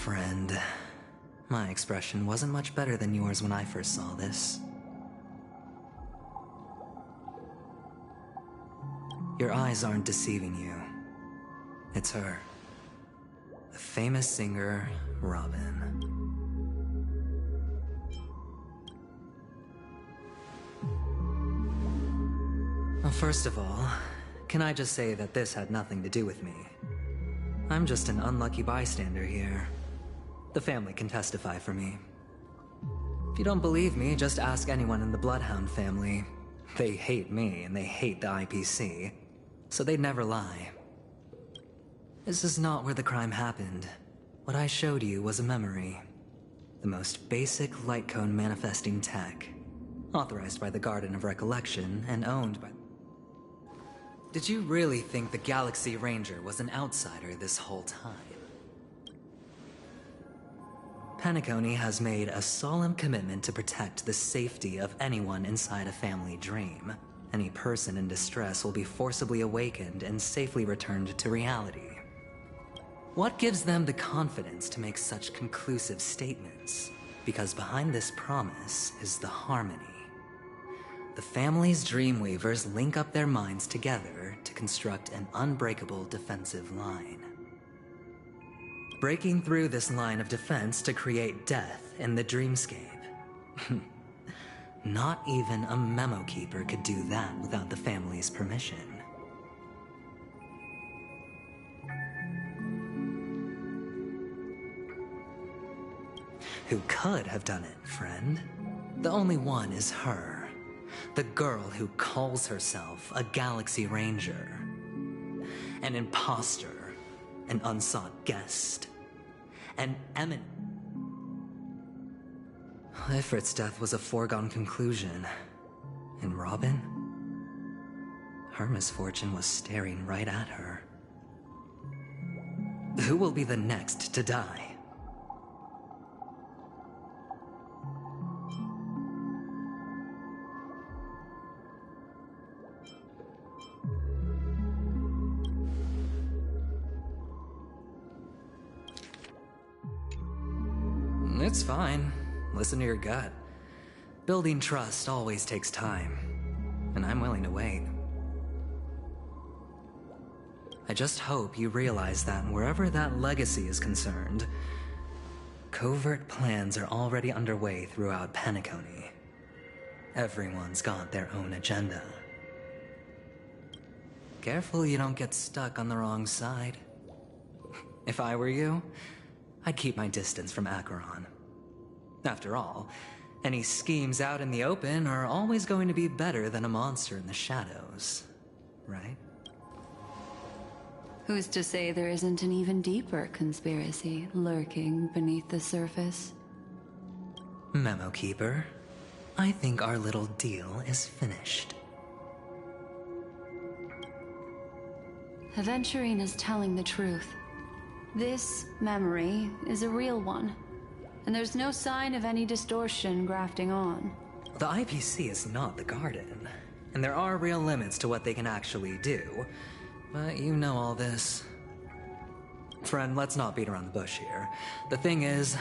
friend. My expression wasn't much better than yours when I first saw this. Your eyes aren't deceiving you. It's her. The famous singer, Robin. Well, first of all, can I just say that this had nothing to do with me? I'm just an unlucky bystander here. The family can testify for me. If you don't believe me, just ask anyone in the Bloodhound family. They hate me and they hate the IPC, so they'd never lie. This is not where the crime happened. What I showed you was a memory. The most basic light cone manifesting tech. Authorized by the Garden of Recollection and owned by... Did you really think the Galaxy Ranger was an outsider this whole time? Penacony has made a solemn commitment to protect the safety of anyone inside a family dream. Any person in distress will be forcibly awakened and safely returned to reality. What gives them the confidence to make such conclusive statements? Because behind this promise is the harmony. The family's Dreamweavers link up their minds together to construct an unbreakable defensive line. Breaking through this line of defense to create death in the dreamscape. Not even a memo keeper could do that without the family's permission. Who could have done it, friend? The only one is her. The girl who calls herself a Galaxy Ranger. An imposter. An unsought guest. An eminent... Ifrit's death was a foregone conclusion. And Robin? Her misfortune was staring right at her. Who will be the next to die? It's fine. Listen to your gut. Building trust always takes time, and I'm willing to wait. I just hope you realize that wherever that legacy is concerned, covert plans are already underway throughout Penacony. Everyone's got their own agenda. Careful you don't get stuck on the wrong side. If I were you, I'd keep my distance from Acheron. After all, any schemes out in the open are always going to be better than a monster in the shadows, right? Who's to say there isn't an even deeper conspiracy lurking beneath the surface? Memo Keeper, I think our little deal is finished. Aventurine is telling the truth. This memory is a real one, and there's no sign of any distortion grafting on. The IPC is not the Garden, and there are real limits to what they can actually do, but you know all this. Friend, let's not beat around the bush here. The thing is,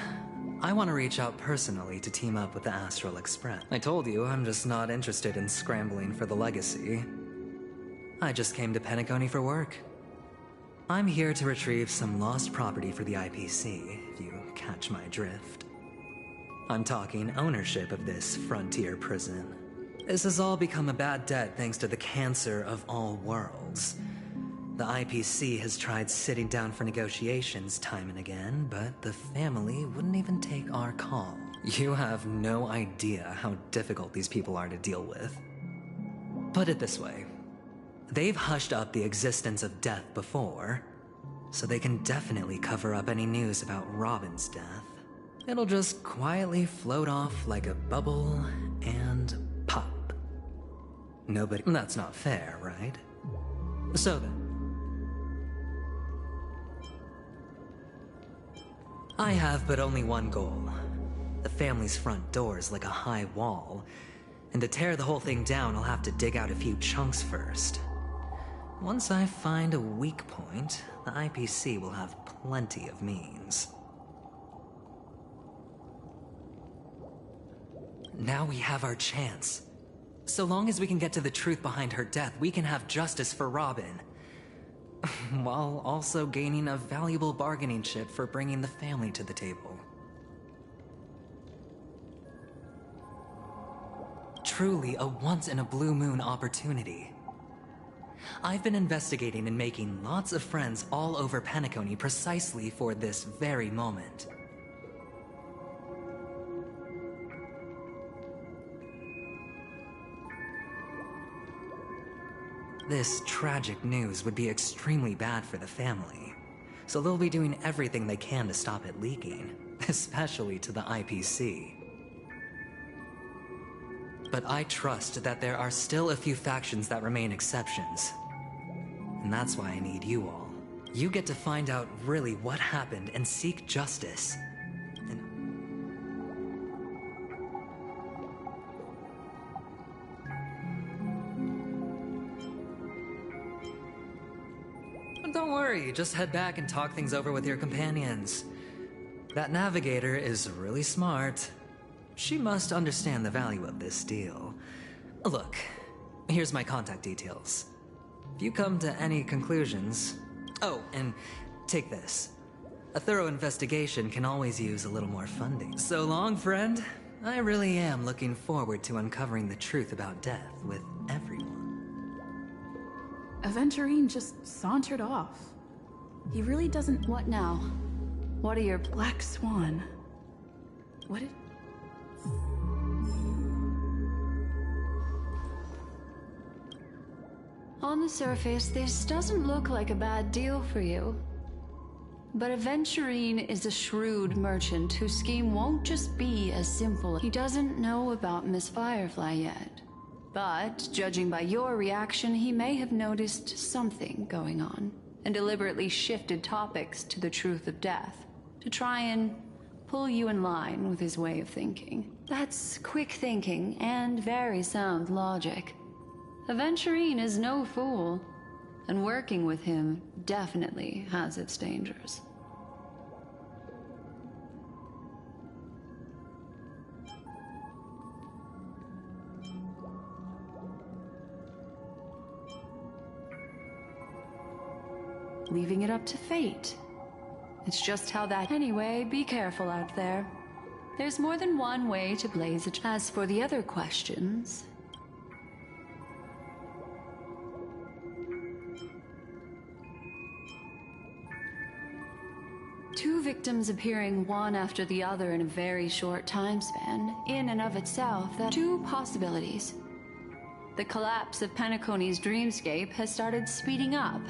I want to reach out personally to team up with the Astral Express. I told you I'm just not interested in scrambling for the legacy. I just came to Penacony for work. I'm here to retrieve some lost property for the IPC, if you catch my drift. I'm talking ownership of this frontier prison. This has all become a bad debt thanks to the cancer of all worlds. The IPC has tried sitting down for negotiations time and again, but the family wouldn't even take our call. You have no idea how difficult these people are to deal with. Put it this way. They've hushed up the existence of death before, so they can definitely cover up any news about Robin's death. It'll just quietly float off like a bubble and pop. Nobody... That's not fair, right? So then... I have but only one goal. The family's front door is like a high wall, and to tear the whole thing down, I'll have to dig out a few chunks first. Once I find a weak point, the IPC will have plenty of means. Now we have our chance. So long as we can get to the truth behind her death, we can have justice for Robin. While also gaining a valuable bargaining chip for bringing the family to the table. Truly a once-in-a-blue-moon opportunity. I've been investigating and making lots of friends all over Penacony precisely for this very moment. This tragic news would be extremely bad for the family, so they'll be doing everything they can to stop it leaking, especially to the IPC. But I trust that there are still a few factions that remain exceptions. And that's why I need you all. You get to find out really what happened and seek justice. Don't worry, just head back and talk things over with your companions. That navigator is really smart. She must understand the value of this deal. Look, here's my contact details. If you come to any conclusions... Oh, and take this. A thorough investigation can always use a little more funding. So long, friend. I really am looking forward to uncovering the truth about death with everyone. Aventurine just sauntered off. He really doesn't... What now? What are your... Black Swan. What did... On the surface, this doesn't look like a bad deal for you. But Aventurine is a shrewd merchant whose scheme won't just be as simple. He doesn't know about Miss Firefly yet. But, judging by your reaction, he may have noticed something going on, and deliberately shifted topics to the truth of death, to try and pull you in line with his way of thinking. That's quick thinking, and very sound logic. Aventurine is no fool, and working with him definitely has its dangers. Leaving it up to fate. It's just how that... Anyway, be careful out there. There's more than one way to blaze a... As for the other questions... Two victims appearing one after the other in a very short time span, in and of itself, that... Two possibilities. The collapse of Penacony's dreamscape has started speeding up,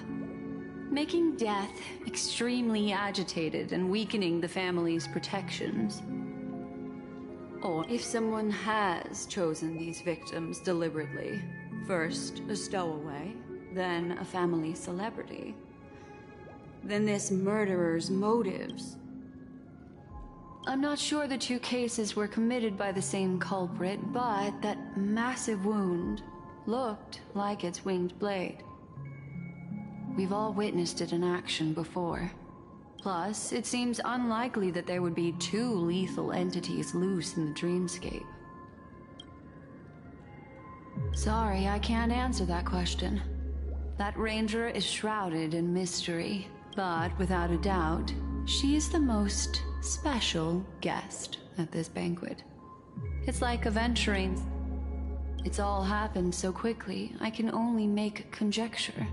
making death extremely agitated and weakening the family's protections. Or if someone has chosen these victims deliberately, first a stowaway, then a family celebrity, then this murderer's motives. I'm not sure the two cases were committed by the same culprit, but that massive wound looked like its winged blade. We've all witnessed it in action before. Plus, it seems unlikely that there would be two lethal entities loose in the dreamscape. Sorry, I can't answer that question. That ranger is shrouded in mystery, but without a doubt, she is the most special guest at this banquet. It's like Aventurine's. It's all happened so quickly, I can only make conjecture.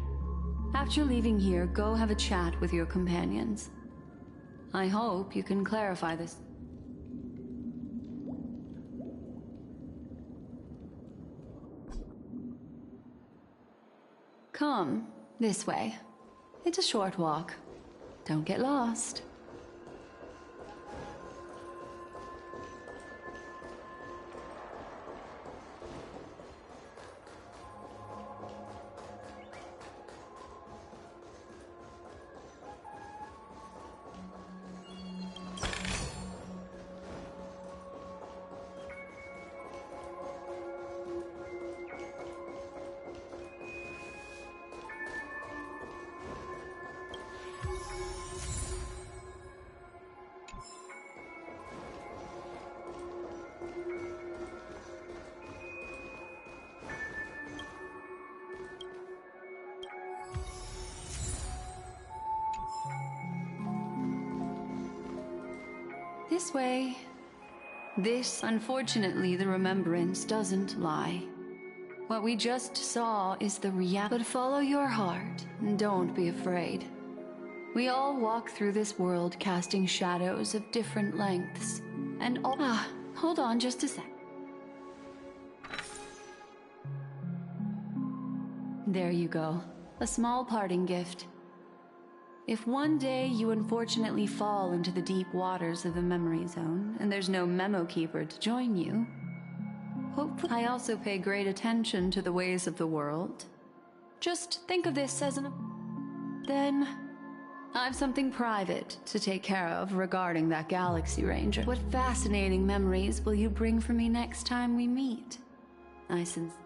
After leaving here, go have a chat with your companions. I hope you can clarify this. Come, this way. It's a short walk. Don't get lost. this way. This, unfortunately, the remembrance doesn't lie. What we just saw is the reality. But follow your heart, and don't be afraid. We all walk through this world casting shadows of different lengths. And all... hold on just a sec. There you go. A small parting gift. If one day you unfortunately fall into the deep waters of the memory zone, and there's no memo keeper to join you, hopefully I also pay great attention to the ways of the world. Just think of this as Then, I've something private to take care of regarding that Galaxy Ranger. What fascinating memories will you bring for me next time we meet? I sincerely...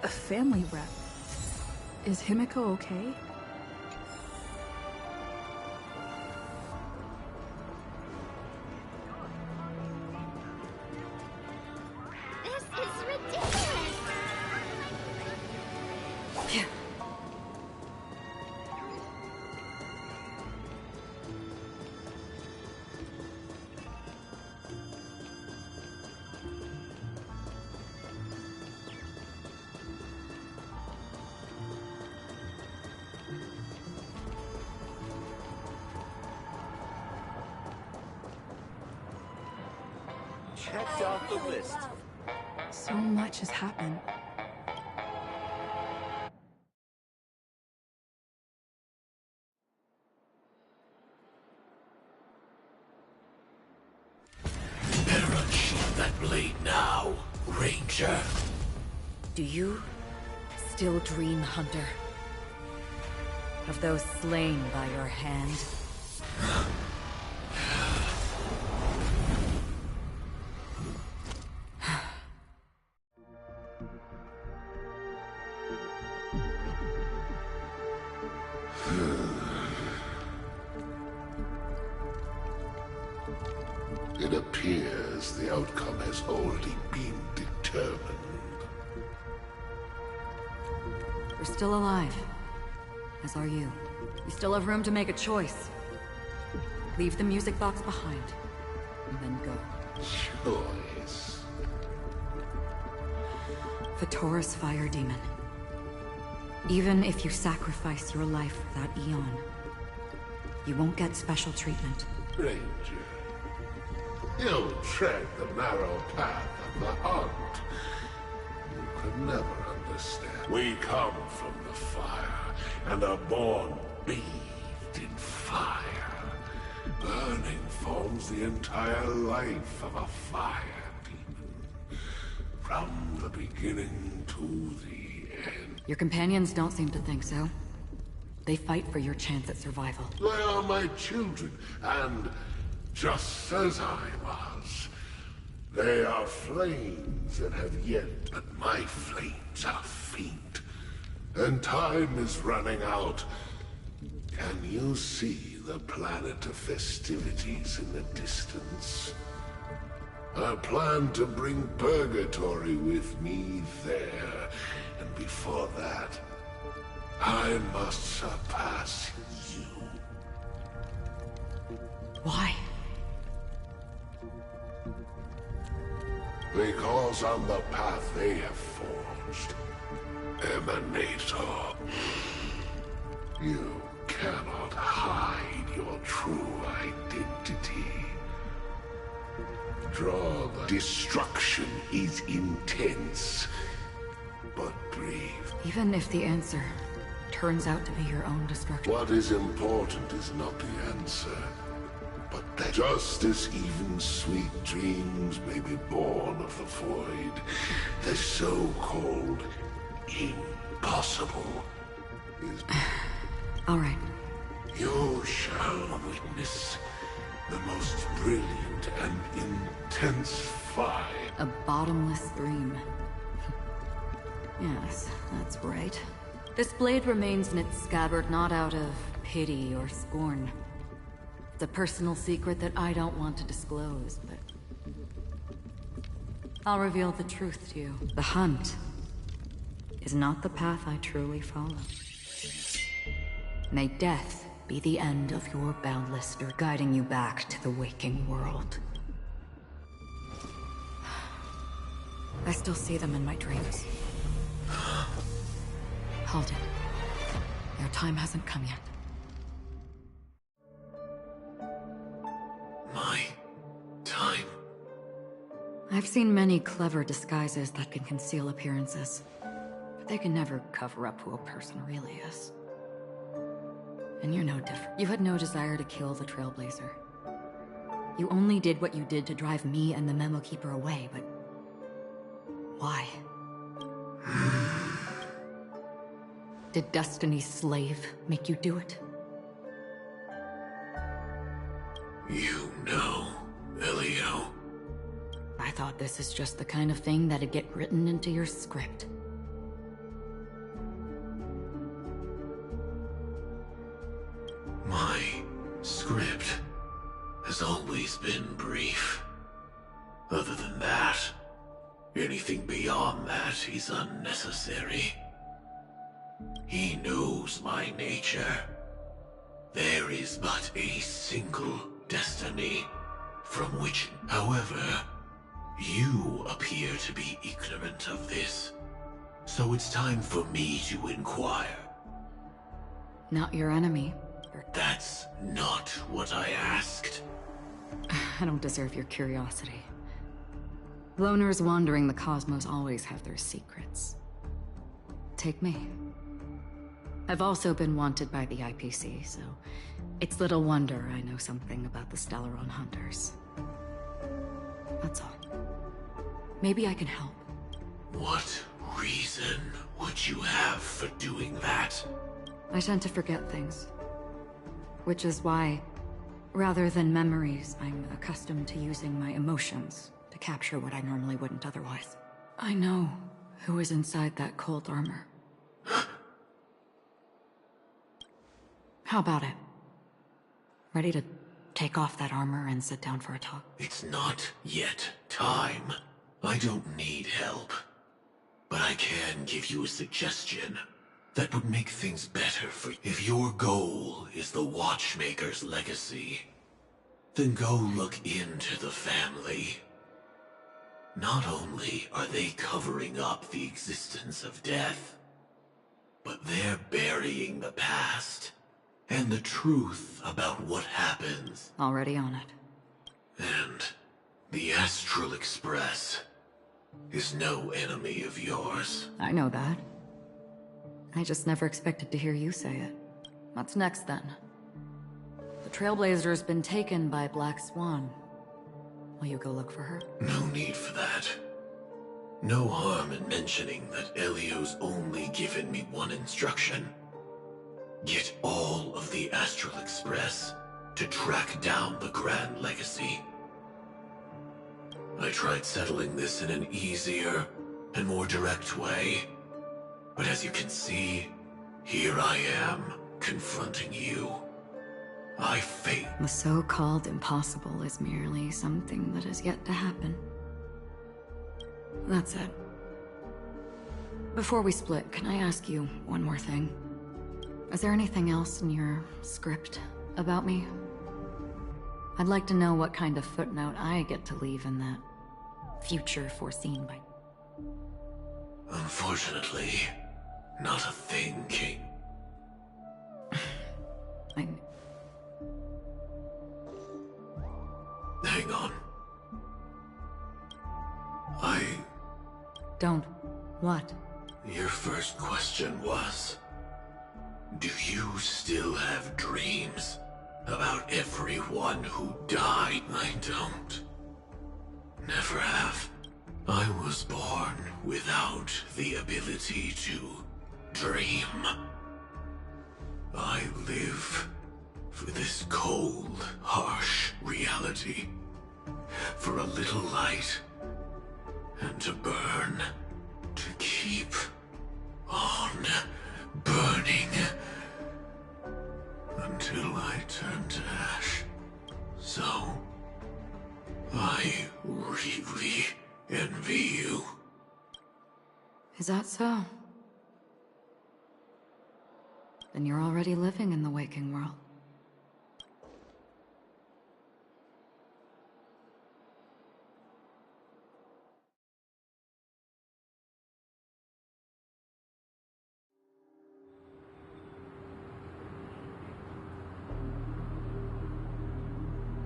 A family rep. Is Himiko okay? This is ridiculous! Checked off the list. So much has happened. Better unsheath that blade now, Ranger. Do you still dream, Hunter? Of those slain by your hand? It appears the outcome has already been determined. We're still alive. As are you. We still have room to make a choice. Leave the music box behind, and then go. Choice? Vatora's fire demon. Even if you sacrifice your life for that Eon, you won't get special treatment. Ranger, you tread the narrow path of the hunt. You could never understand. We come from the fire, and are born bathed in fire. Burning forms the entire life of a fire demon. From the beginning to the end. Your companions don't seem to think so. They fight for your chance at survival. They are my children, and just as I was, they are flames that have yet, but my flames are faint, and time is running out. Can you see the planet of festivities in the distance? I plan to bring Purgatory with me there, and before that, I must surpass you. Why? Because on the path they have forged, Emanator, you cannot hide your true identity. Draw the destruction is intense, but brief. Even if the answer turns out to be your own destruction. What is important is not the answer, but that just as even sweet dreams may be born of the void, the so-called impossible is... All right. You shall witness the most brilliant and intense fire. A bottomless dream. Yes, that's right. This blade remains in its scabbard not out of pity or scorn. It's a personal secret that I don't want to disclose, but... I'll reveal the truth to you. The hunt is not the path I truly follow. May death be the end of your boundless journey, guiding you back to the waking world. I still see them in my dreams. Hold it. Their time hasn't come yet. My time. I've seen many clever disguises that can conceal appearances, but they can never cover up who a person really is. And you're no different. You had no desire to kill the Trailblazer. You only did what you did to drive me and the Memo Keeper away, but... why? Did Destiny's slave make you do it? You know, Elio. I thought this is just the kind of thing that'd get written into your script. My script has always been brief. Other than that, anything beyond that is unnecessary. He knows my nature. There is but a single destiny, from which, however, you appear to be ignorant of this. So it's time for me to inquire. Not your enemy. That's not what I asked. I don't deserve your curiosity. Loners wandering the cosmos always have their secrets. Take me. I've also been wanted by the IPC, so it's little wonder I know something about the Stellaron Hunters. That's all. Maybe I can help. What reason would you have for doing that? I tend to forget things. Which is why, rather than memories, I'm accustomed to using my emotions to capture what I normally wouldn't otherwise. I know who is inside that cold armor. How about it? Ready to take off that armor and sit down for a talk? It's not yet time. I don't need help. But I can give you a suggestion that would make things better for you. If your goal is the Watchmaker's legacy, then go look into the family. Not only are they covering up the existence of death, but they're burying the past and the truth about what happens. Already on it. And the Astral Express is no enemy of yours. I know that. I just never expected to hear you say it. What's next, then? The Trailblazer's been taken by Black Swan. Will you go look for her? No need for that. No harm in mentioning that Elio's only given me one instruction. Get all of the Astral Express to track down the Grand Legacy. I tried settling this in an easier and more direct way, but as you can see, here I am, confronting you. I fail. The so-called impossible is merely something that has yet to happen. That's it. Before we split, can I ask you one more thing? Is there anything else in your script about me? I'd like to know what kind of footnote I get to leave in that future foreseen by... Unfortunately, not a thing, King. I... Hang on. Don't. What? Your first question was, do you still have dreams about everyone who died? I don't. Never have. I was born without the ability to dream. I live for this cold, harsh reality. For a little light, and to burn, to keep on burning, until I turn to ash. So, I really envy you. Is that so? Then you're already living in the waking world.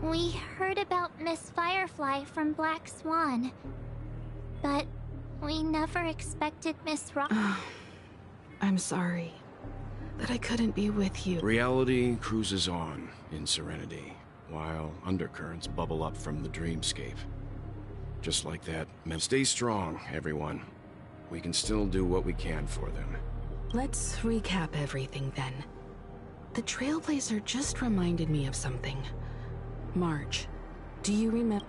We heard about Miss Firefly from Black Swan, but we never expected Miss Rock. I'm sorry that I couldn't be with you. Reality cruises on in serenity, while undercurrents bubble up from the dreamscape. Just like that. Stay strong, everyone. We can still do what we can for them. Let's recap everything then. The Trailblazer just reminded me of something. March, do you remember?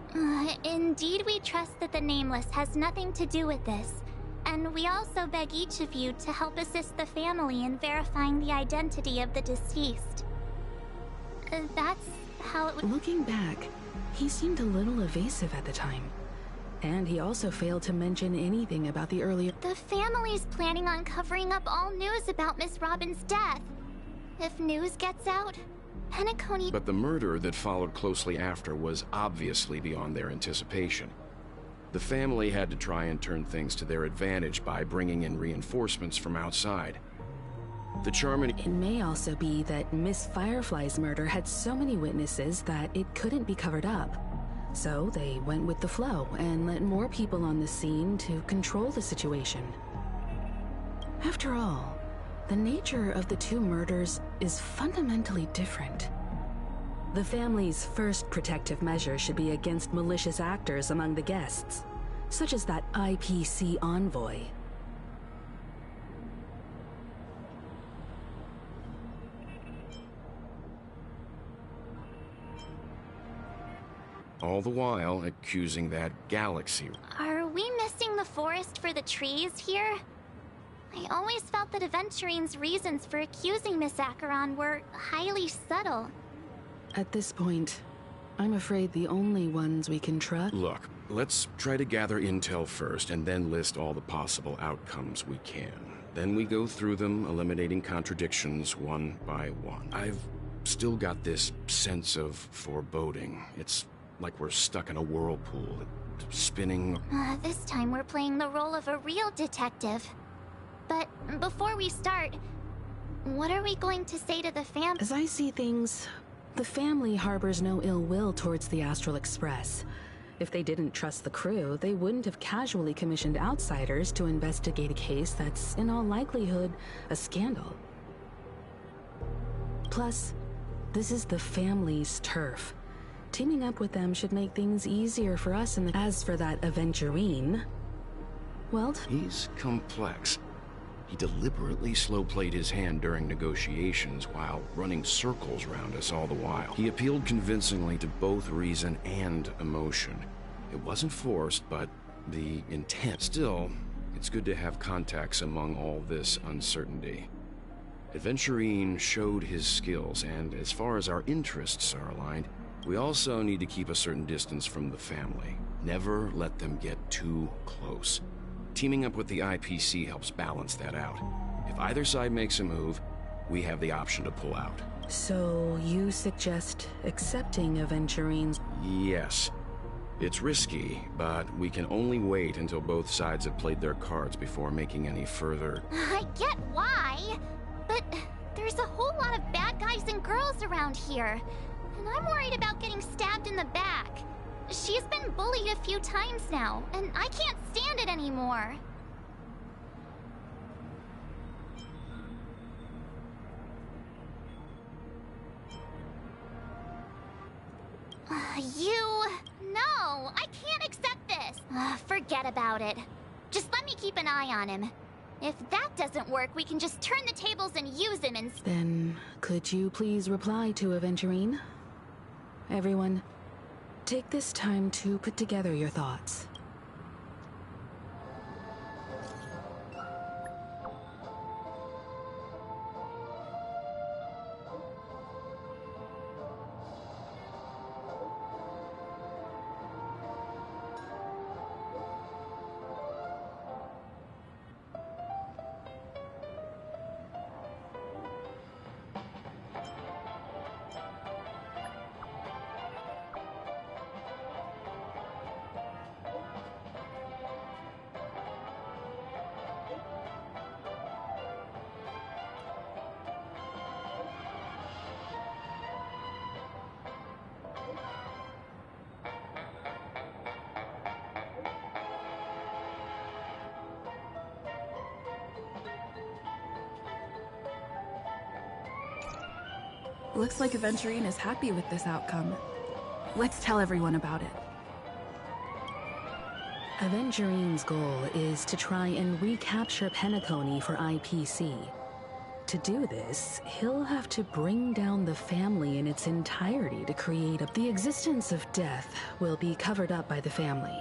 Indeed, we trust that the Nameless has nothing to do with this. And we also beg each of you to help assist the family in verifying the identity of the deceased. That's how it would— Looking back, he seemed a little evasive at the time. And he also failed to mention anything about the earlier— The family's planning on covering up all news about Miss Robin's death. If news gets out, Penacony— But the murder that followed closely after was obviously beyond their anticipation. The family had to try and turn things to their advantage by bringing in reinforcements from outside. The charming— It may also be that Miss Firefly's murder had so many witnesses that it couldn't be covered up. So they went with the flow and let more people on the scene to control the situation. After all, the nature of the two murders is fundamentally different. The family's first protective measure should be against malicious actors among the guests, such as that IPC envoy. All the while accusing that galaxy. Are we missing the forest for the trees here? I always felt that Aventurine's reasons for accusing Miss Acheron were highly subtle. At this point, I'm afraid the only ones we can trust— Look, let's try to gather intel first and then list all the possible outcomes we can. Then we go through them, eliminating contradictions one by one. I've still got this sense of foreboding. It's like we're stuck in a whirlpool, spinning. This time we're playing the role of a real detective. But before we start, what are we going to say to the fam— As I see things, the family harbors no ill will towards the Astral Express. If they didn't trust the crew, they wouldn't have casually commissioned outsiders to investigate a case that's, in all likelihood, a scandal. Plus, this is the family's turf. Teaming up with them should make things easier for us in the— As for that Aventurine, well— He's complex. He deliberately slow-played his hand during negotiations while running circles around us all the while. He appealed convincingly to both reason and emotion. It wasn't forced, but the intent. Still, it's good to have contacts among all this uncertainty. Aventurine showed his skills, and as far as our interests are aligned, we also need to keep a certain distance from the family. Never let them get too close. Teaming up with the IPC helps balance that out. If either side makes a move, we have the option to pull out. So you suggest accepting Aventurine's— Yes. It's risky, but we can only wait until both sides have played their cards before making any further— I get why, but there's a whole lot of bad guys and girls around here. And I'm worried about getting stabbed in the back. She's been bullied a few times now, and I can't stand it anymore. No, I can't accept this. Forget about it. Just let me keep an eye on him. If that doesn't work, we can just turn the tables and use him and... Then, could you please reply to Aventurine? Everyone, take this time to put together your thoughts. Looks like Aventurine is happy with this outcome. Let's tell everyone about it. Aventurine's goal is to try and recapture Penacony for IPC. To do this, he'll have to bring down the family in its entirety to create a... The existence of death will be covered up by the family.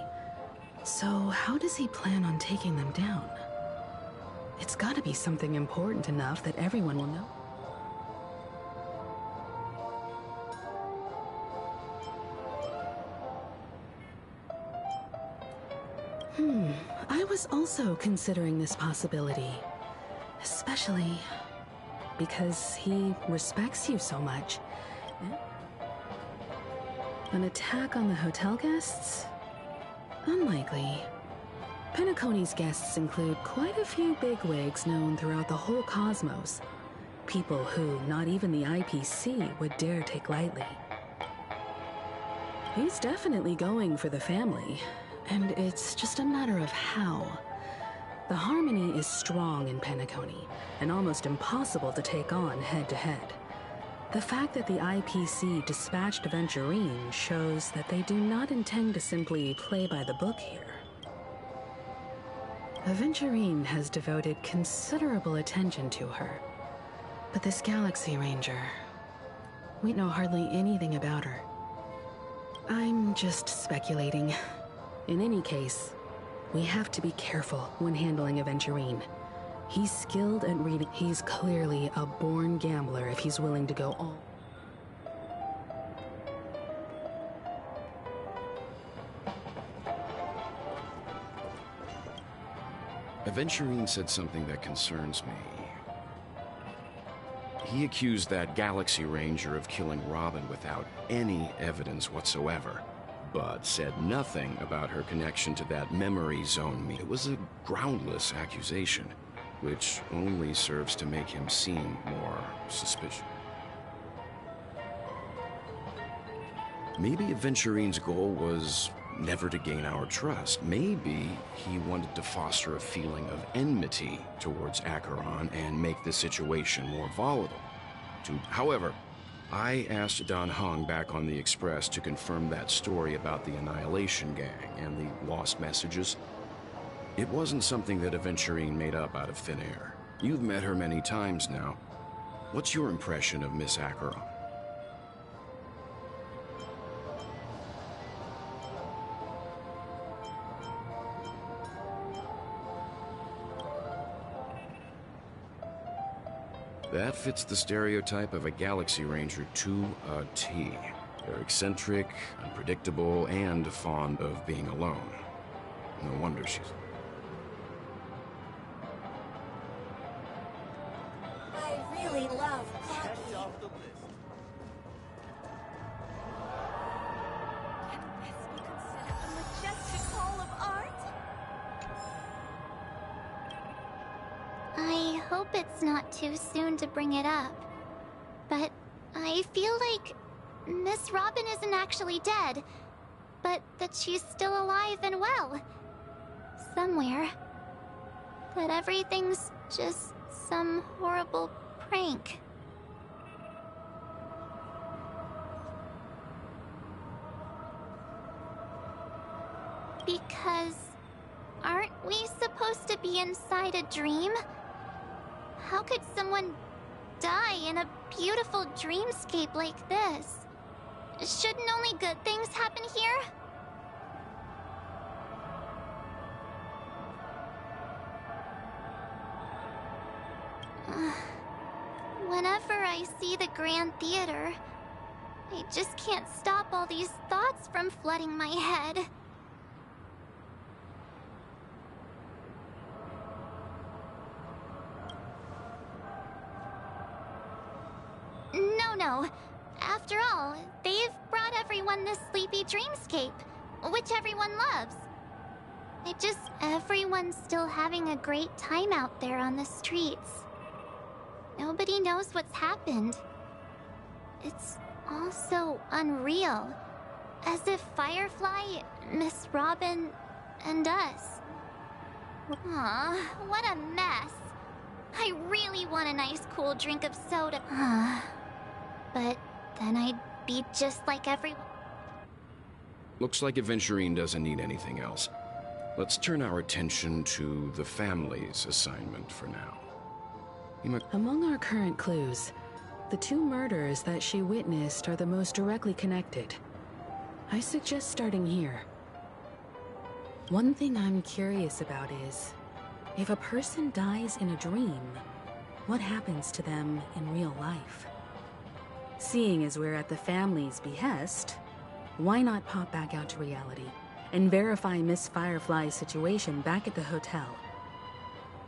So how does he plan on taking them down? It's gotta be something important enough that everyone will know. I was also considering this possibility. Especially because he respects you so much. An attack on the hotel guests? Unlikely. Penacony's guests include quite a few bigwigs known throughout the whole cosmos. People who not even the IPC would dare take lightly. He's definitely going for the family. And it's just a matter of how. The harmony is strong in Penacony, and almost impossible to take on head-to-head. The fact that the IPC dispatched Aventurine shows that they do not intend to simply play by the book here. Aventurine has devoted considerable attention to her. But this Galaxy Ranger, we know hardly anything about her. I'm just speculating. In any case, we have to be careful when handling Aventurine. He's skilled at reading. He's clearly a born gambler if he's willing to go all. Aventurine said something that concerns me. He accused that Galaxy Ranger of killing Robin without any evidence whatsoever, but said nothing about her connection to that memory zone meet. It was a groundless accusation, which only serves to make him seem more suspicious. Maybe Aventurine's goal was never to gain our trust. Maybe he wanted to foster a feeling of enmity towards Acheron and make the situation more volatile. However, I asked Don Hung back on the Express to confirm that story about the Annihilation Gang and the lost messages. It wasn't something that Aventurine made up out of thin air. You've met her many times now. What's your impression of Miss Acheron? That fits the stereotype of a Galaxy Ranger to a T. They're eccentric, unpredictable, and fond of being alone. No wonder she's... I really love Checked off the list. Can this be considered a majestic hall of art? I hope it's not too soon to bring it up. But I feel like Miss Robin isn't actually dead, but that she's still alive and well. Somewhere. That everything's just some horrible prank. Because aren't we supposed to be inside a dream? How could someone die in a beautiful dreamscape like this? Shouldn't only good things happen here? Whenever I see the Grand Theater, I just can't stop all these thoughts from flooding my head. No. After all, they've brought everyone this sleepy dreamscape, which everyone loves. Everyone's still having a great time out there on the streets. Nobody knows what's happened. It's all so unreal. As if Firefly, Miss Robin, and us. Aw, what a mess. I really want a nice cool drink of soda. But then I'd be just like everyone. Looks like Aventurine doesn't need anything else. Let's turn our attention to the family's assignment for now. Among our current clues, the 2 murders that she witnessed are the most directly connected. I suggest starting here. One thing I'm curious about is, if a person dies in a dream, what happens to them in real life? Seeing as we're at the family's behest, why not pop back out to reality and verify Miss Firefly's situation back at the hotel?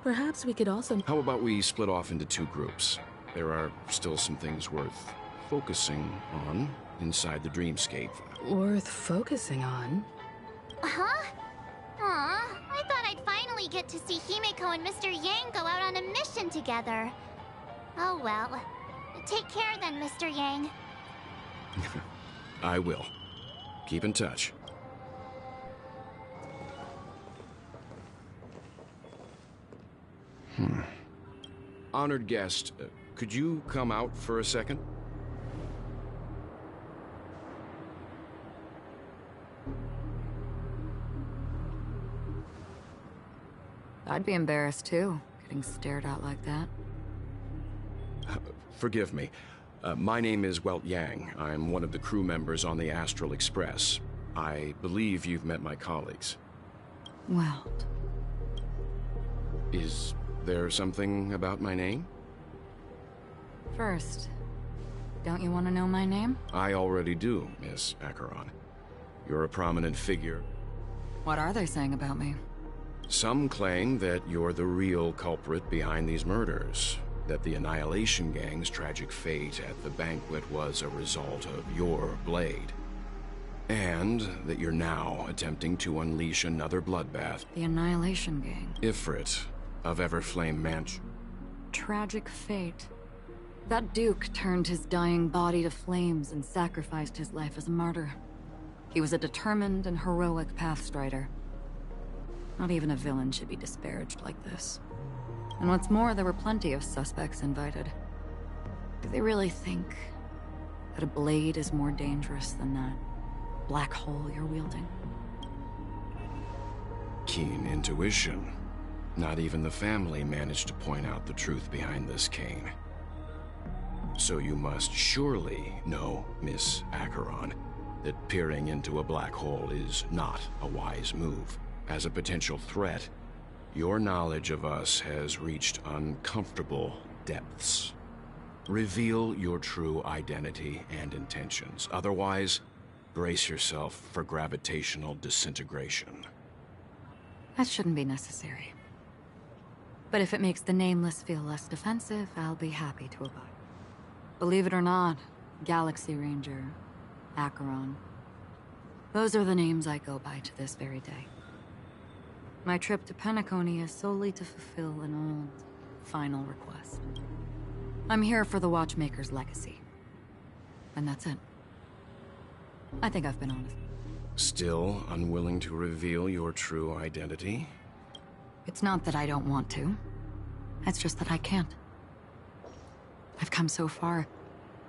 Perhaps we could also... How about we split off into 2 groups? There are still some things worth focusing on inside the dreamscape. Worth focusing on? Huh? Aw, I thought I'd finally get to see Himeko and Mr. Yang go out on a mission together. Oh well. Take care then, Mr. Yang. I will. Keep in touch. Honored guest, could you come out for a second? I'd be embarrassed too, getting stared at like that. Forgive me. My name is Welt Yang. I'm one of the crew members on the Astral Express. I believe you've met my colleagues. Welt. Is there something about my name? First, don't you want to know my name? I already do, Miss Acheron. You're a prominent figure. What are they saying about me? Some claim that you're the real culprit behind these murders. That the Annihilation Gang's tragic fate at the banquet was a result of your blade. And that you're now attempting to unleash another bloodbath. The Annihilation Gang. Ifrit of Everflame Mansion. Tragic fate. That Duke turned his dying body to flames and sacrificed his life as a martyr. He was a determined and heroic pathstrider. Not even a villain should be disparaged like this. And what's more, there were plenty of suspects invited. Do they really think that a blade is more dangerous than that black hole you're wielding? Keen intuition. Not even the family managed to point out the truth behind this cane. So you must surely know, Miss Acheron, that peering into a black hole is not a wise move. As a potential threat, your knowledge of us has reached uncomfortable depths. Reveal your true identity and intentions. Otherwise, brace yourself for gravitational disintegration. That shouldn't be necessary. But if it makes the Nameless feel less defensive, I'll be happy to abide. Believe it or not, Galaxy Ranger, Acheron. Those are the names I go by to this very day. My trip to Penacony is solely to fulfill an old, final request. I'm here for the Watchmaker's legacy. And that's it. I think I've been honest. Still unwilling to reveal your true identity? It's not that I don't want to. It's just that I can't. I've come so far,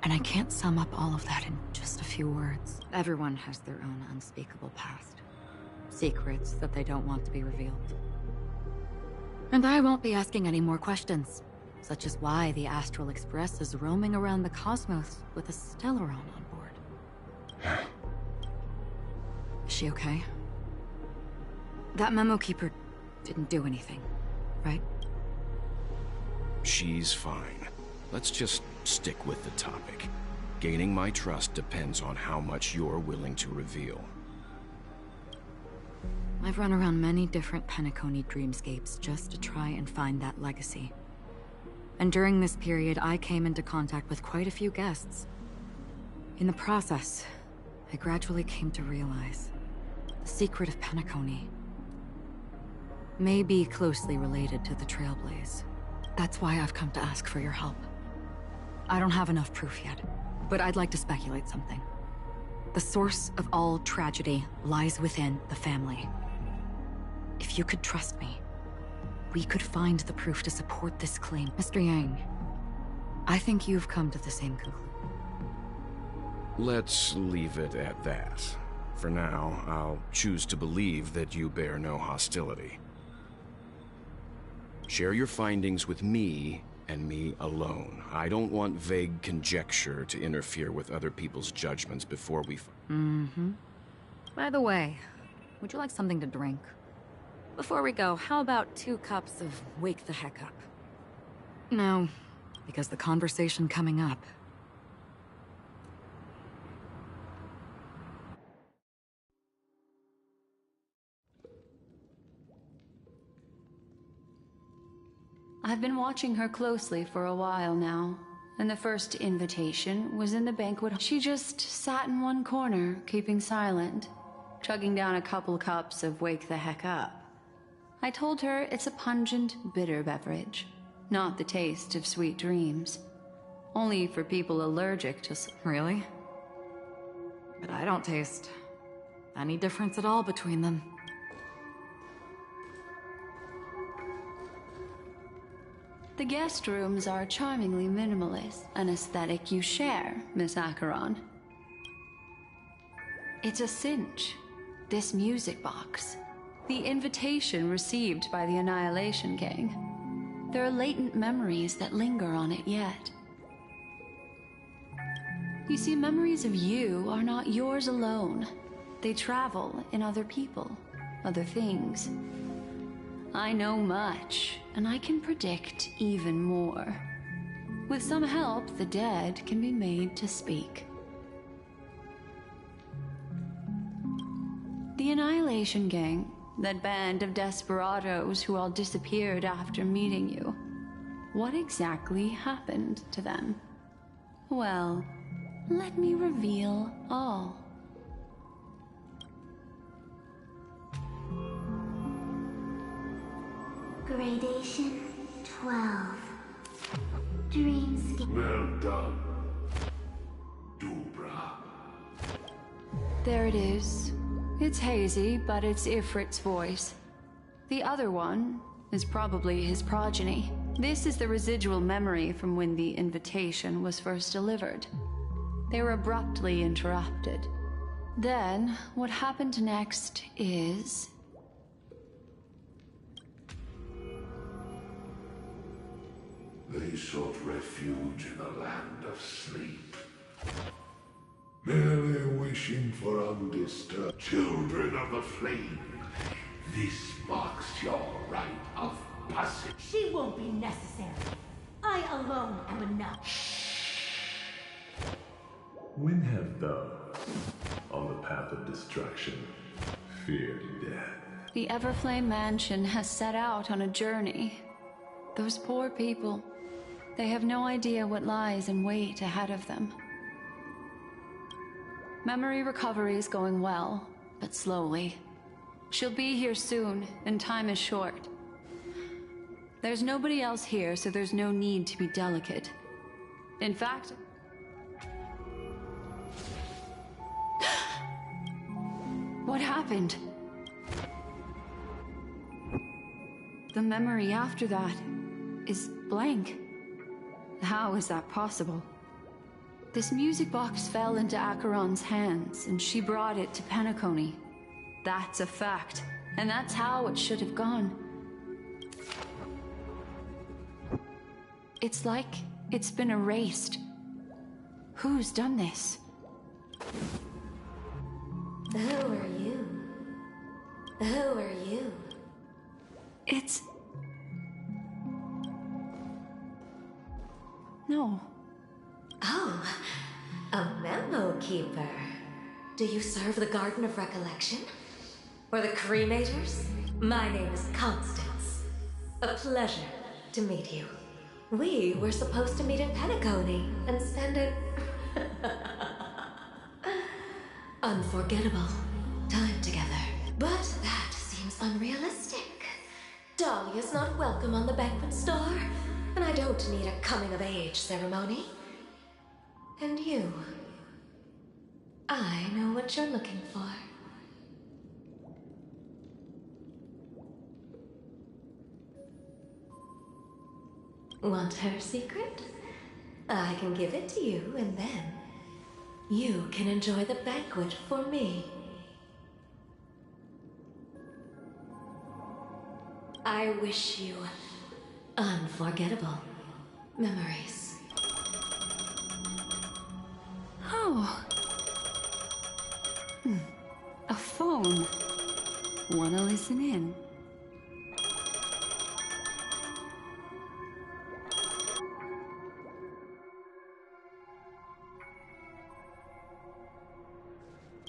and I can't sum up all of that in just a few words. Everyone has their own unspeakable past. secrets that they don't want to be revealed. And I won't be asking any more questions, such as why the Astral Express is roaming around the cosmos with a Stellaron on board. Is she okay? That memo keeper didn't do anything, right? She's fine. Let's just stick with the topic. Gaining my trust depends on how much you're willing to reveal. I've run around many different Penacony dreamscapes just to try and find that legacy. And during this period, I came into contact with quite a few guests. In the process, I gradually came to realize the secret of Penacony may be closely related to the Trailblaze. That's why I've come to ask for your help. I don't have enough proof yet, but I'd like to speculate something. The source of all tragedy lies within the family. If you could trust me, we could find the proof to support this claim. Mr. Yang, I think you've come to the same conclusion. Let's leave it at that. For now, I'll choose to believe that you bear no hostility. Share your findings with me, and me alone. I don't want vague conjecture to interfere with other people's judgments before we... By the way, would you like something to drink? Before we go, how about 2 cups of Wake the Heck Up? No, because the conversation coming up... I've been watching her closely for a while now, and the first invitation was in the banquet hall. She just sat in one corner, keeping silent, chugging down a couple cups of Wake the Heck Up. I told her it's a pungent, bitter beverage, not the taste of sweet dreams. Only for people allergic to... Really? But I don't taste any difference at all between them. The guest rooms are charmingly minimalist, an aesthetic you share, Miss Acheron. It's a cinch. This music box. The invitation received by the Annihilation Gang. There are latent memories that linger on it yet. You see, memories of you are not yours alone. They travel in other people, other things. I know much, and I can predict even more. With some help, the dead can be made to speak. The Annihilation Gang, that band of desperados who all disappeared after meeting you. What exactly happened to them? Well, let me reveal all. Gradation 12. Dreamscape. Well done, Dubra. There it is. It's hazy, but it's Ifrit's voice. The other one is probably his progeny. This is the residual memory from when the invitation was first delivered. They were abruptly interrupted. Then, what happened next is... They sought refuge in a land of sleep, merely wishing for undisturbed. Children of the Flame, this marks your rite of passage. She won't be necessary. I alone am enough. When have those on the path of destruction feared death? The Everflame Mansion has set out on a journey. Those poor people, they have no idea what lies in wait ahead of them. Memory recovery is going well, but slowly. She'll be here soon, and time is short. There's nobody else here, so there's no need to be delicate. In fact... What happened? The memory after that is blank. How is that possible? This music box fell into Acheron's hands, and she brought it to Penacony. That's a fact, and that's how it should have gone. It's like it's been erased. Who's done this? Who are you? Who are you? It's... No. Oh, a memo keeper. Do you serve the Garden of Recollection? Or the Cremators? My name is Constance. A pleasure to meet you. We were supposed to meet in Penacony and spend an unforgettable time together. But that seems unrealistic. Dahlia's not welcome on the banquet store, and I don't need a coming-of-age ceremony. And you, I know what you're looking for. Want her secret? I can give it to you, and then you can enjoy the banquet for me. I wish you unforgettable memories. Oh. A phone. Wanna listen in?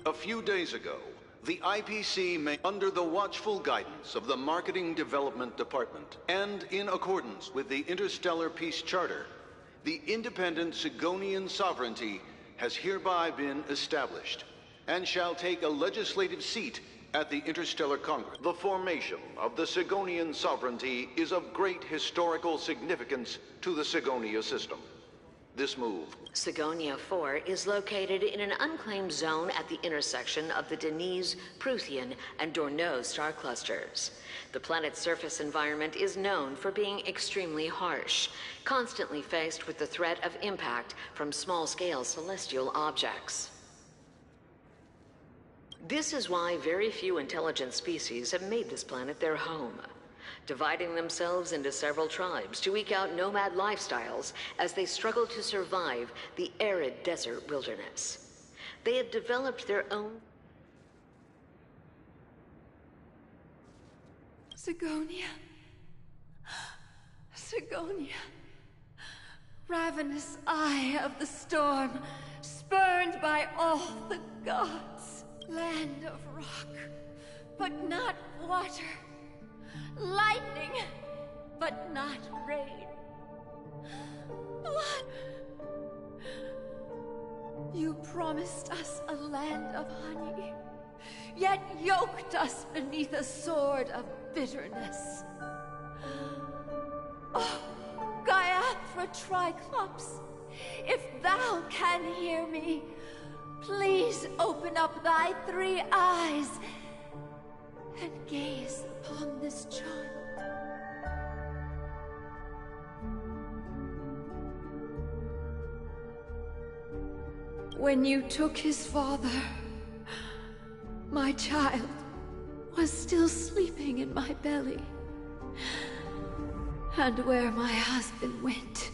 A few days ago, the IPC under the watchful guidance of the Marketing Development Department, and in accordance with the Interstellar Peace Charter, the independent Sigonian sovereignty has hereby been established, and shall take a legislative seat at the Interstellar Congress. The formation of the Sigonian sovereignty is of great historical significance to the Sigonia system. This move. Sigonia 4 is located in an unclaimed zone at the intersection of the Denise, Prothean, and Dorneau star clusters. The planet's surface environment is known for being extremely harsh, constantly faced with the threat of impact from small-scale celestial objects. This is why very few intelligent species have made this planet their home, dividing themselves into several tribes to eke out nomad lifestyles as they struggle to survive the arid desert wilderness. They have developed their own... Sigonia. Sigonia. Ravenous eye of the storm, spurned by all the gods. Land of rock, but not water. Lightning, but not rain. Blood. You promised us a land of honey, yet yoked us beneath a sword of bitterness. Oh, Gaiathra Triclops, if thou can hear me, please open up thy 3 eyes and gaze upon this child. When you took his father, my child was still sleeping in my belly. And where my husband went,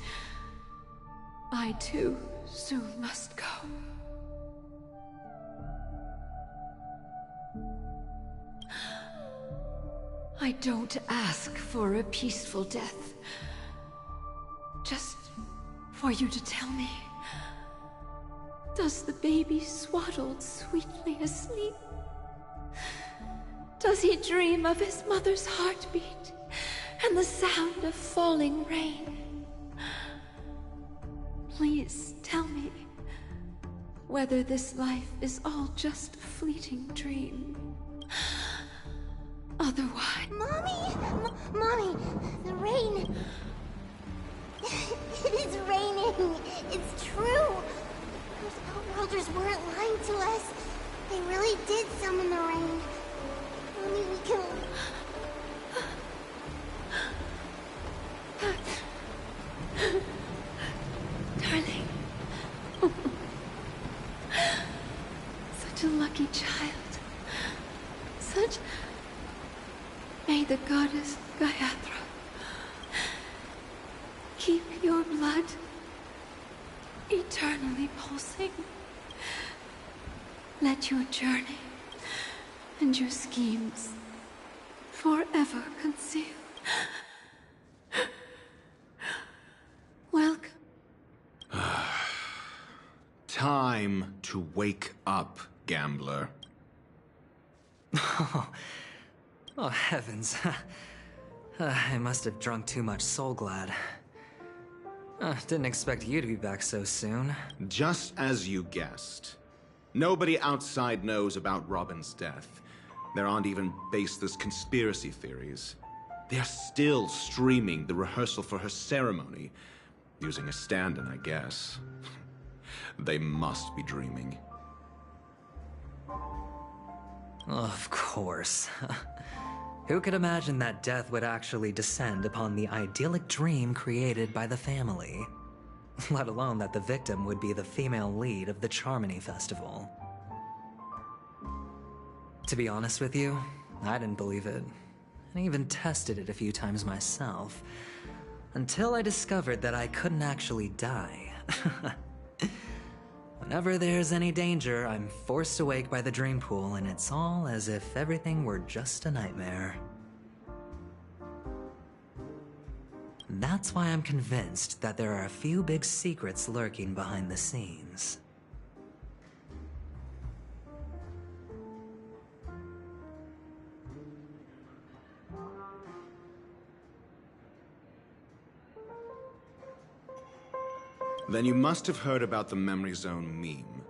I too soon must go. I don't ask for a peaceful death. Just for you to tell me, does the baby swaddled sweetly asleep? Does he dream of his mother's heartbeat and the sound of falling rain? Please tell me whether this life is all just a fleeting dream. Otherwise... Mommy! Mommy! The rain! It is raining! It's true! Those outworlders weren't lying to us. They really did summon the rain. Mommy, we can... Darling. Such a lucky child. the goddess Gayatri keep your blood eternally pulsing. Let your journey and your schemes forever conceal. Welcome. Time to wake up, gambler. Oh, heavens. I must have drunk too much Soul Glad. Didn't expect you to be back so soon. Just as you guessed. Nobody outside knows about Robin's death. There aren't even baseless conspiracy theories. They're still streaming the rehearsal for her ceremony, using a stand-in, I guess. They must be dreaming. Of course. Who could imagine that death would actually descend upon the idyllic dream created by the family? Let alone that the victim would be the female lead of the Charmony Festival. To be honest with you, I didn't believe it. I even tested it a few times myself, until I discovered that I couldn't actually die. Whenever there's any danger, I'm forced awake by the dream pool, and it's all as if everything were just a nightmare. That's why I'm convinced that there are a few big secrets lurking behind the scenes. Then you must have heard about the Memory Zone meme.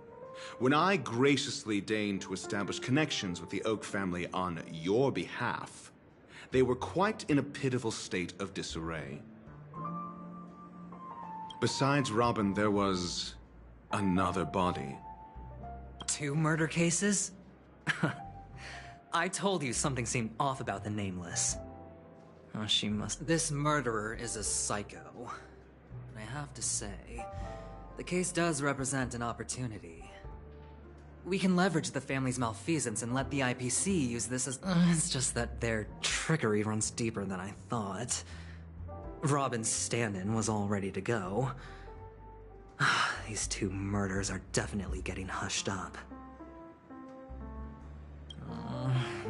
When I graciously deigned to establish connections with the Oak family on your behalf, they were quite in a pitiful state of disarray. Besides Robin, there was another body. 2 murder cases? I told you something seemed off about the Nameless. Oh, she must... This murderer is a psycho. I have to say, the case does represent an opportunity. We can leverage the family's malfeasance and let the IPC use this as... it's just that their trickery runs deeper than I thought. Robin's stand-in was all ready to go. These 2 murders are definitely getting hushed up.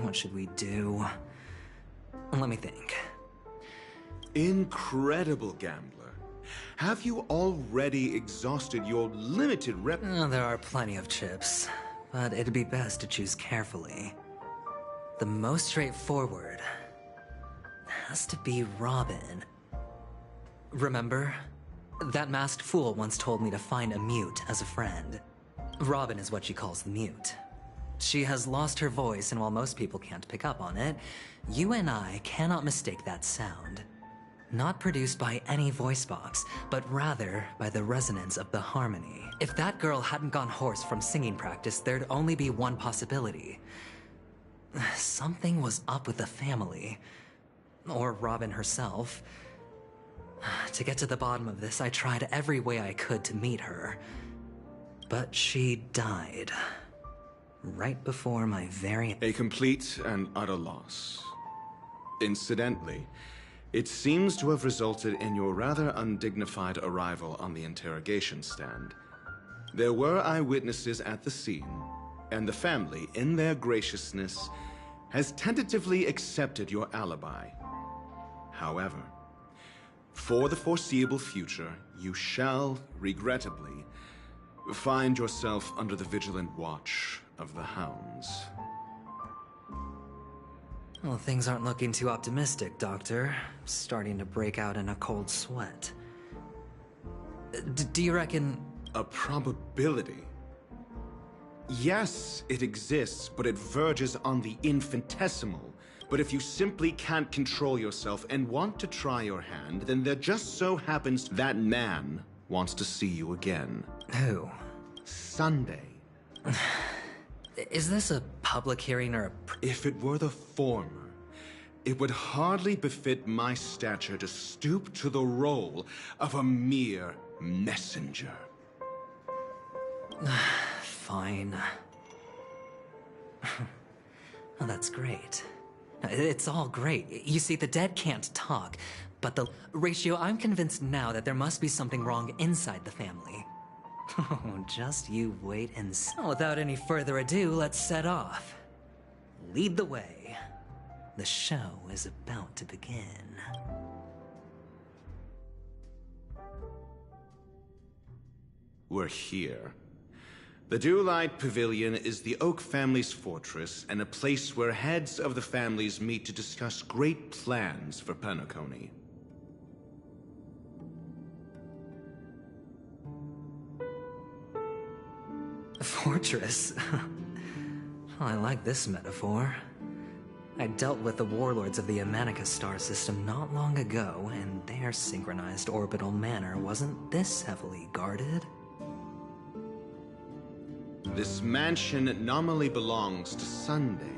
What should we do? Let me think. Incredible gambler. Have you already exhausted your limited rep- There are plenty of chips, but it'd be best to choose carefully. The most straightforward has to be Robin. Remember? That masked fool once told me to find a mute as a friend. Robin is what she calls the mute. She has lost her voice, and while most people can't pick up on it, you and I cannot mistake that sound. Not produced by any voice box, but rather by the resonance of the harmony. If that girl hadn't gone hoarse from singing practice, there'd only be one possibility. Something was up with the family. Or Robin herself. To get to the bottom of this, I tried every way I could to meet her. But she died. Right before my very... A complete and utter loss. Incidentally, it seems to have resulted in your rather undignified arrival on the interrogation stand. There were eyewitnesses at the scene, and the family, in their graciousness, has tentatively accepted your alibi. However, for the foreseeable future, you shall, regrettably, find yourself under the vigilant watch of the hounds. Well, things aren't looking too optimistic, Doctor. Starting to break out in a cold sweat. Do you reckon... A probability? Yes, it exists, but it verges on the infinitesimal. But if you simply can't control yourself and want to try your hand, then there just so happens that man wants to see you again. Who? Sunday. Is this a public hearing or a... If it were the former, it would hardly befit my stature to stoop to the role of a mere messenger. Fine. Oh, that's great. It's all great. You see, the dead can't talk, but the ratio, I'm convinced now that there must be something wrong inside the family. Oh, just you wait and see. Without any further ado, let's set off. Lead the way. The show is about to begin. We're here. The Dewlight Pavilion is the Oak family's fortress and a place where heads of the families meet to discuss great plans for Penacony. A fortress? I like this metaphor. I dealt with the warlords of the Amanica star system not long ago, and their synchronized orbital manor wasn't this heavily guarded. This mansion nominally belongs to Sunday,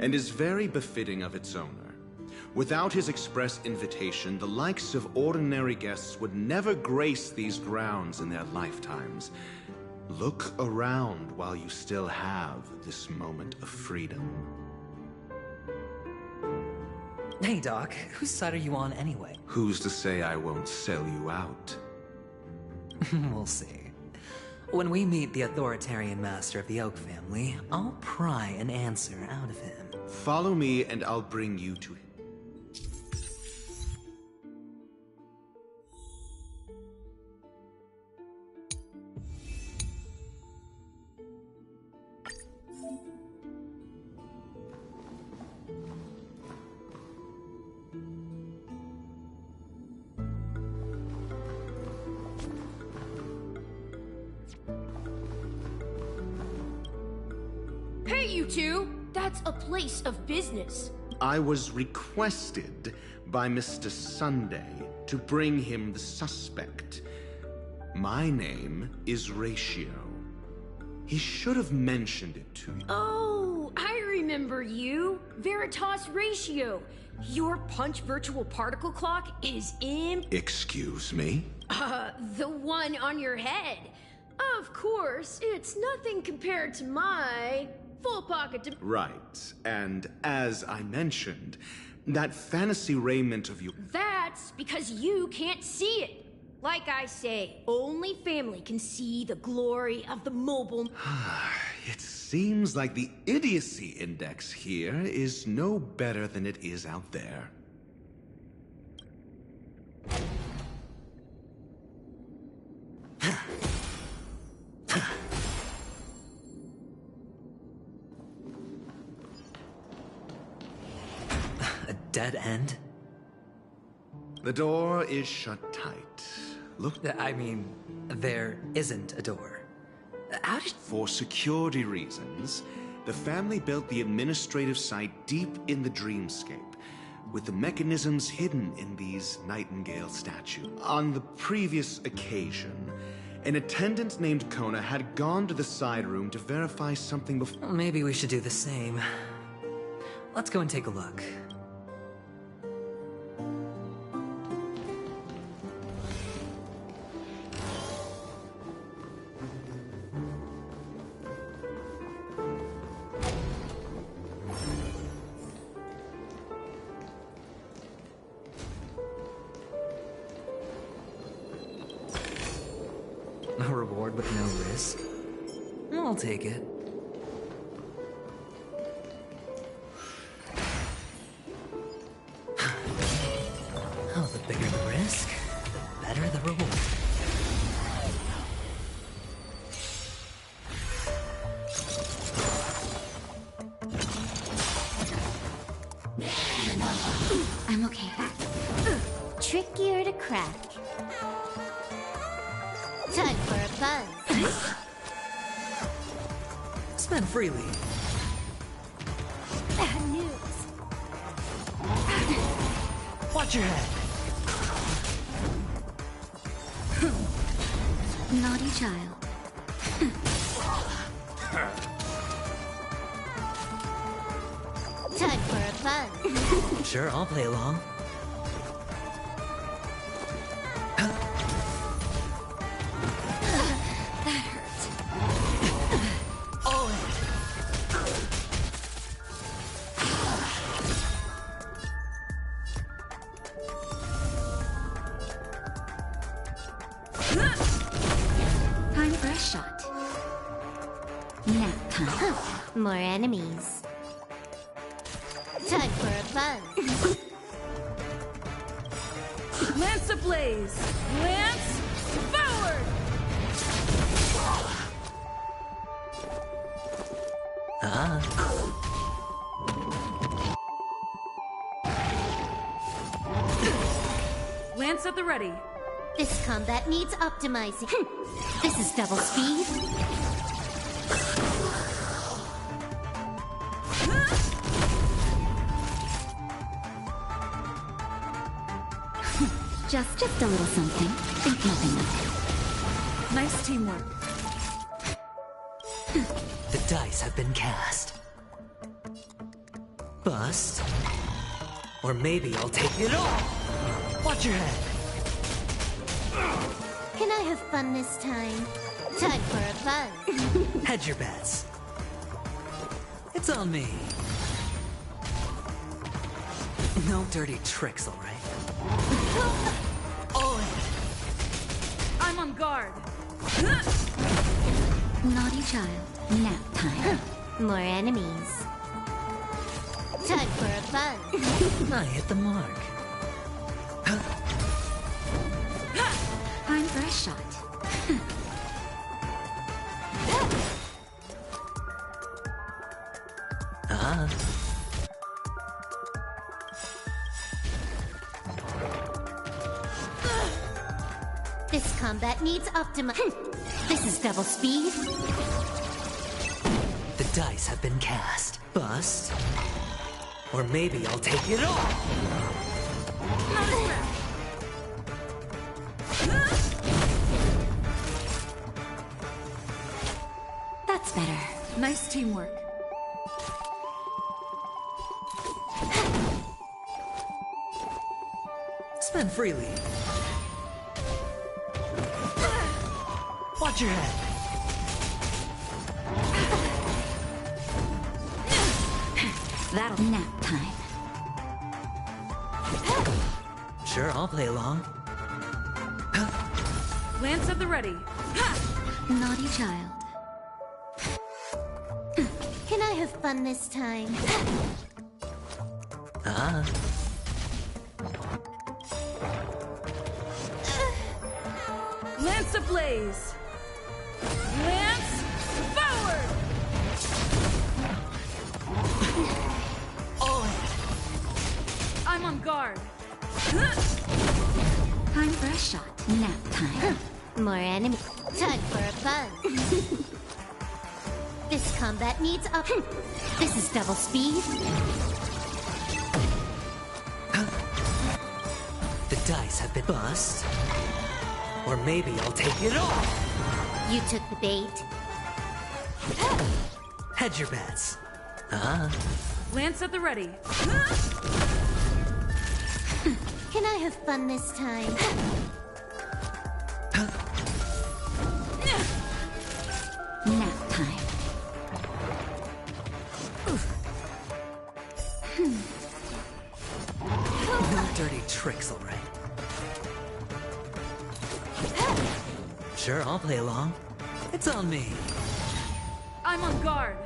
and is very befitting of its owner. Without his express invitation, the likes of ordinary guests would never grace these grounds in their lifetimes. Look around while you still have this moment of freedom. Hey, Doc, whose side are you on anyway? Who's to say I won't sell you out? We'll see. When we meet the authoritarian master of the Oak family, I'll pry an answer out of him. Follow me and I'll bring you to him. Hey, you two! That's a place of business. I was requested by Mr. Sunday to bring him the suspect. My name is Ratio. He should have mentioned it to you. Oh, I remember you. Veritas Ratio. Your punch virtual particle clock is Excuse me? the one on your head. Of course, it's nothing compared to my full pocket. Right, and as I mentioned, that fantasy raiment of you. That's because you can't see it. Like I say, only family can see the glory of the mobile. It seems like the idiocy index here is no better than it is out there. A dead end? The door is shut tight. Look. I mean, there isn't a door. How did... For security reasons, the family built the administrative site deep in the dreamscape, with the mechanisms hidden in these Nightingale statues. On the previous occasion, an attendant named Kona had gone to the side room to verify something before. Well, maybe we should do the same. Let's go and take a look. A reward with no risk? I'll take it. Oh, the bigger the risk, the better the reward. I'm okay. Trickier to crack. Time for a buzz. Spend freely. Bad news. Watch your head. Naughty child. Time for a buzz. Sure, I'll play along. That hurts. All Time for a shot. Nap time. More enemies. Time for a buzz. Lance ablaze! Lance forward! Lance at the ready. This combat needs optimizing. This is double speed. Just a little something. Think nothing of it. Nice teamwork. The dice have been cast. Bust. Or maybe I'll take it all. Watch your head. Can I have fun this time? Time for a buzz. Hedge your bets. It's on me. No dirty tricks, all right? All in. I'm on guard. Naughty child. Nap time. More enemies. Time for a buzz. I hit the mark. Time for a shot. This combat needs This is double speed. The dice have been cast. Bust. Or maybe I'll take it all. That's better. Nice teamwork. Spend freely. Watch your head. That'll nap time. Sure, I'll play along. Lance at the ready. Naughty child. Can I have fun this time? Lance ablaze! Lance forward! I'm on guard. Time for a shot. Nap time. More enemy. Time for a buzz. This combat needs This is double speed. The dice have been bust. Or maybe I'll take it all. You took the bait. Hedge your bets. Lance at the ready. Can I have fun this time? Nap time. No dirty tricks, all right? Sure, I'll play along. It's on me. I'm on guard.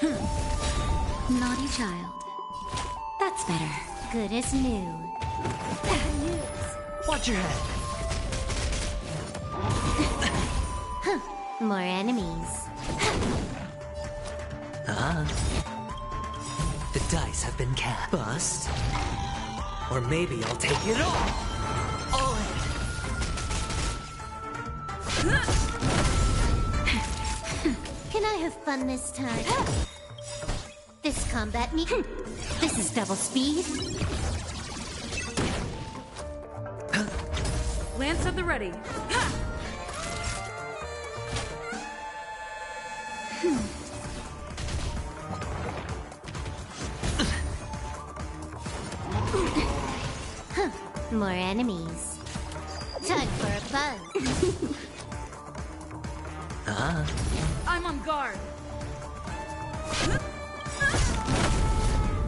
Naughty child. That's better. Good as new. Bad news. Watch your head. More enemies. The dice have been cast. Bust. Or maybe I'll take it all. All in. Can I have fun this time? This combat This is double speed. Lance at the ready. More enemies. Time for a buzz. I'm on guard.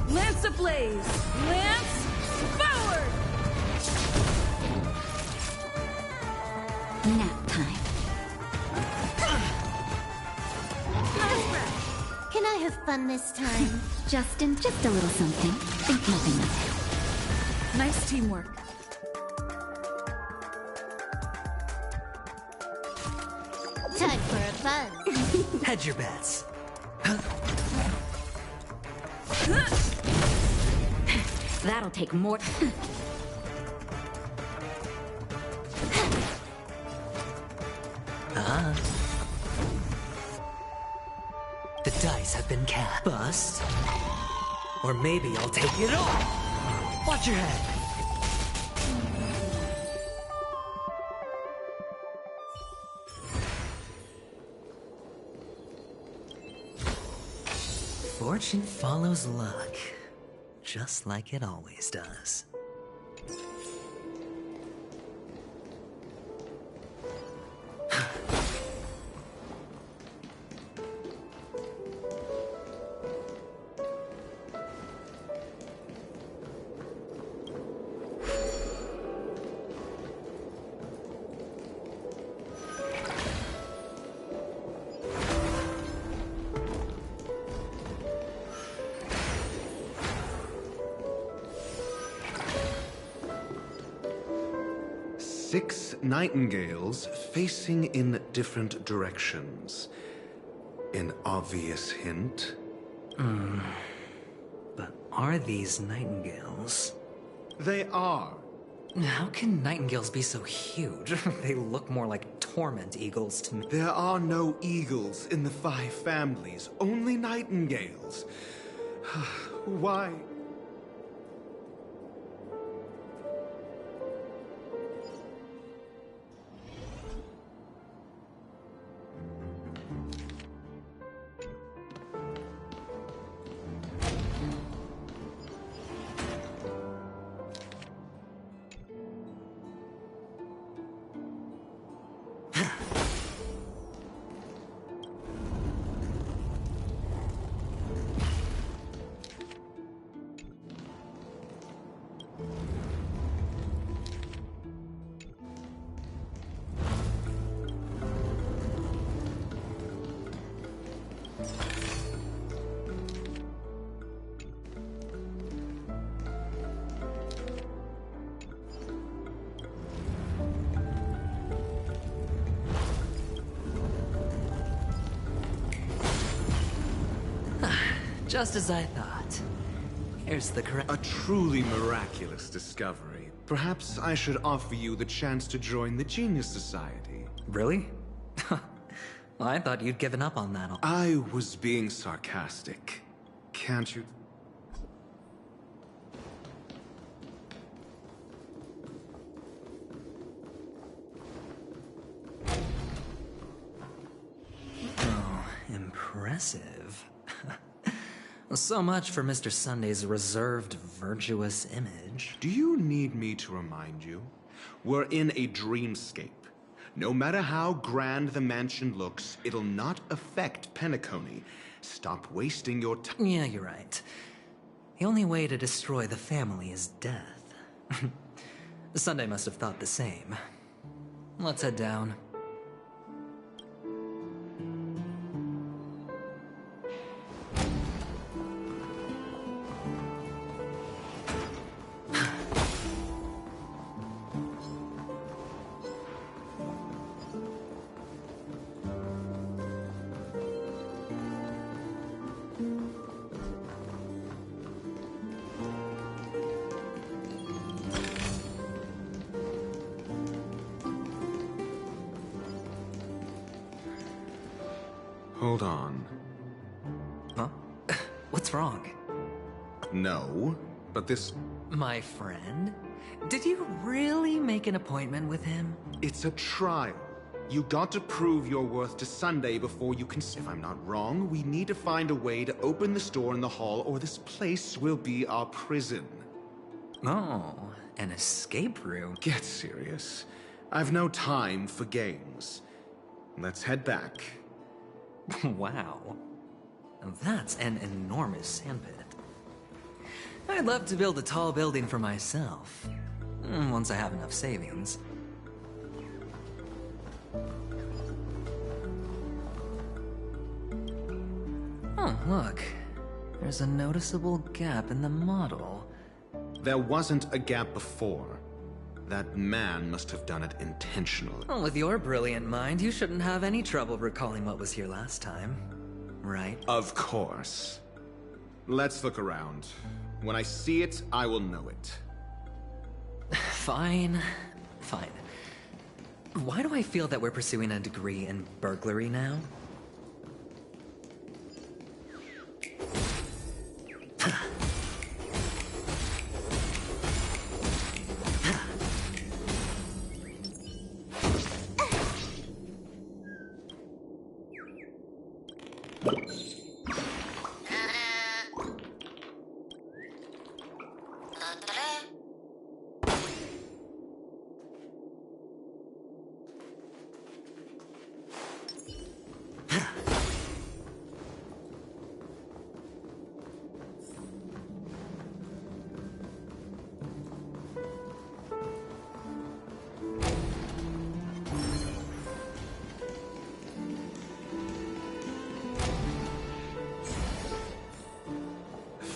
Lance ablaze! Lance forward! Nap time. Can I have fun this time? Just a little something. Think nothing of it. Nice teamwork. Time for a buzz. Hedge your bets. That'll take more. The dice have been cast. Bust. Or maybe I'll take it all. Watch your head. Fortune follows luck, just like it always does. Six nightingales facing in different directions. An obvious hint. But are these nightingales? They are. How can nightingales be so huge? They look more like torment eagles to me. There are no eagles in the 5 families, only nightingales. Why? Just as I thought. Here's the correct... A truly miraculous discovery. Perhaps I should offer you the chance to join the Genius Society. Really? Well, I thought you'd given up on that. I was being sarcastic. Can't you... Oh, impressive. So much for Mr. Sunday's reserved, virtuous image. Do you need me to remind you? We're in a dreamscape. No matter how grand the mansion looks, it'll not affect Penacony. Stop wasting your time. Yeah, you're right. The only way to destroy the family is death. Sunday must have thought the same. Let's head down. Hold on. Huh? What's wrong? No, but this... My friend? Did you really make an appointment with him? It's a trial. You got to prove your worth to Sunday before you can... If I'm not wrong, we need to find a way to open the store in the hall, or this place will be our prison. Oh, an escape room. Get serious. I've no time for games. Let's head back. Wow. That's an enormous sandpit. I'd love to build a tall building for myself. Once I have enough savings. Oh, look. There's a noticeable gap in the model. There wasn't a gap before. That man must have done it intentionally. Well, with your brilliant mind, you shouldn't have any trouble recalling what was here last time. Right? Of course. Let's look around. When I see it, I will know it. Fine. Fine. Why do I feel that we're pursuing a degree in burglary now?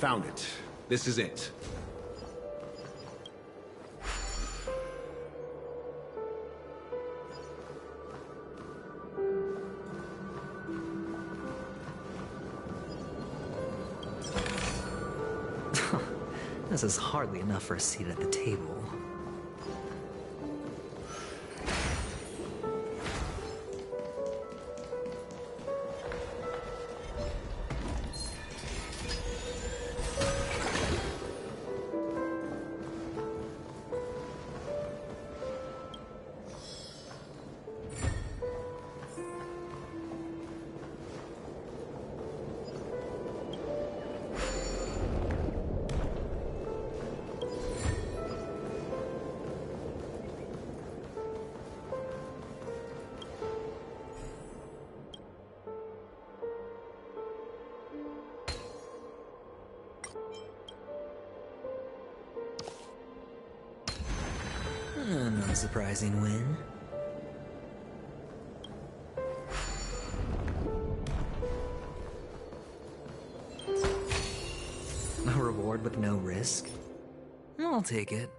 Found it. This is it. This is hardly enough for a seat at the table. No surprising win. A reward with no risk? I'll take it.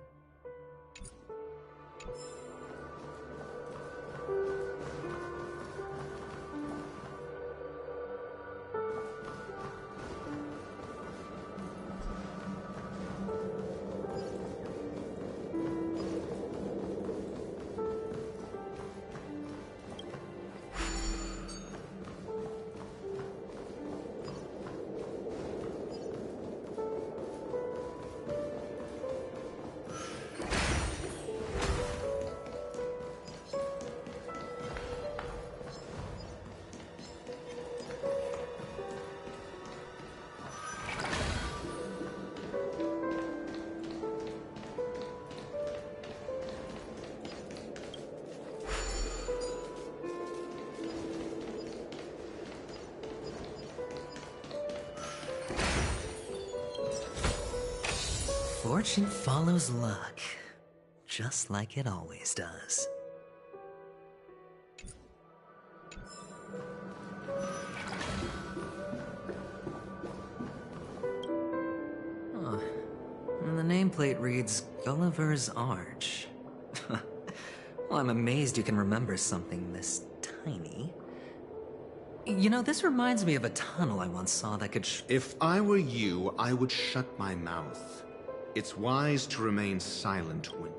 Fortune follows luck, just like it always does. Oh, and the nameplate reads Gulliver's Arch. Well, I'm amazed you can remember something this tiny. You know, this reminds me of a tunnel I once saw that could If I were you, I would shut my mouth. It's wise to remain silent when...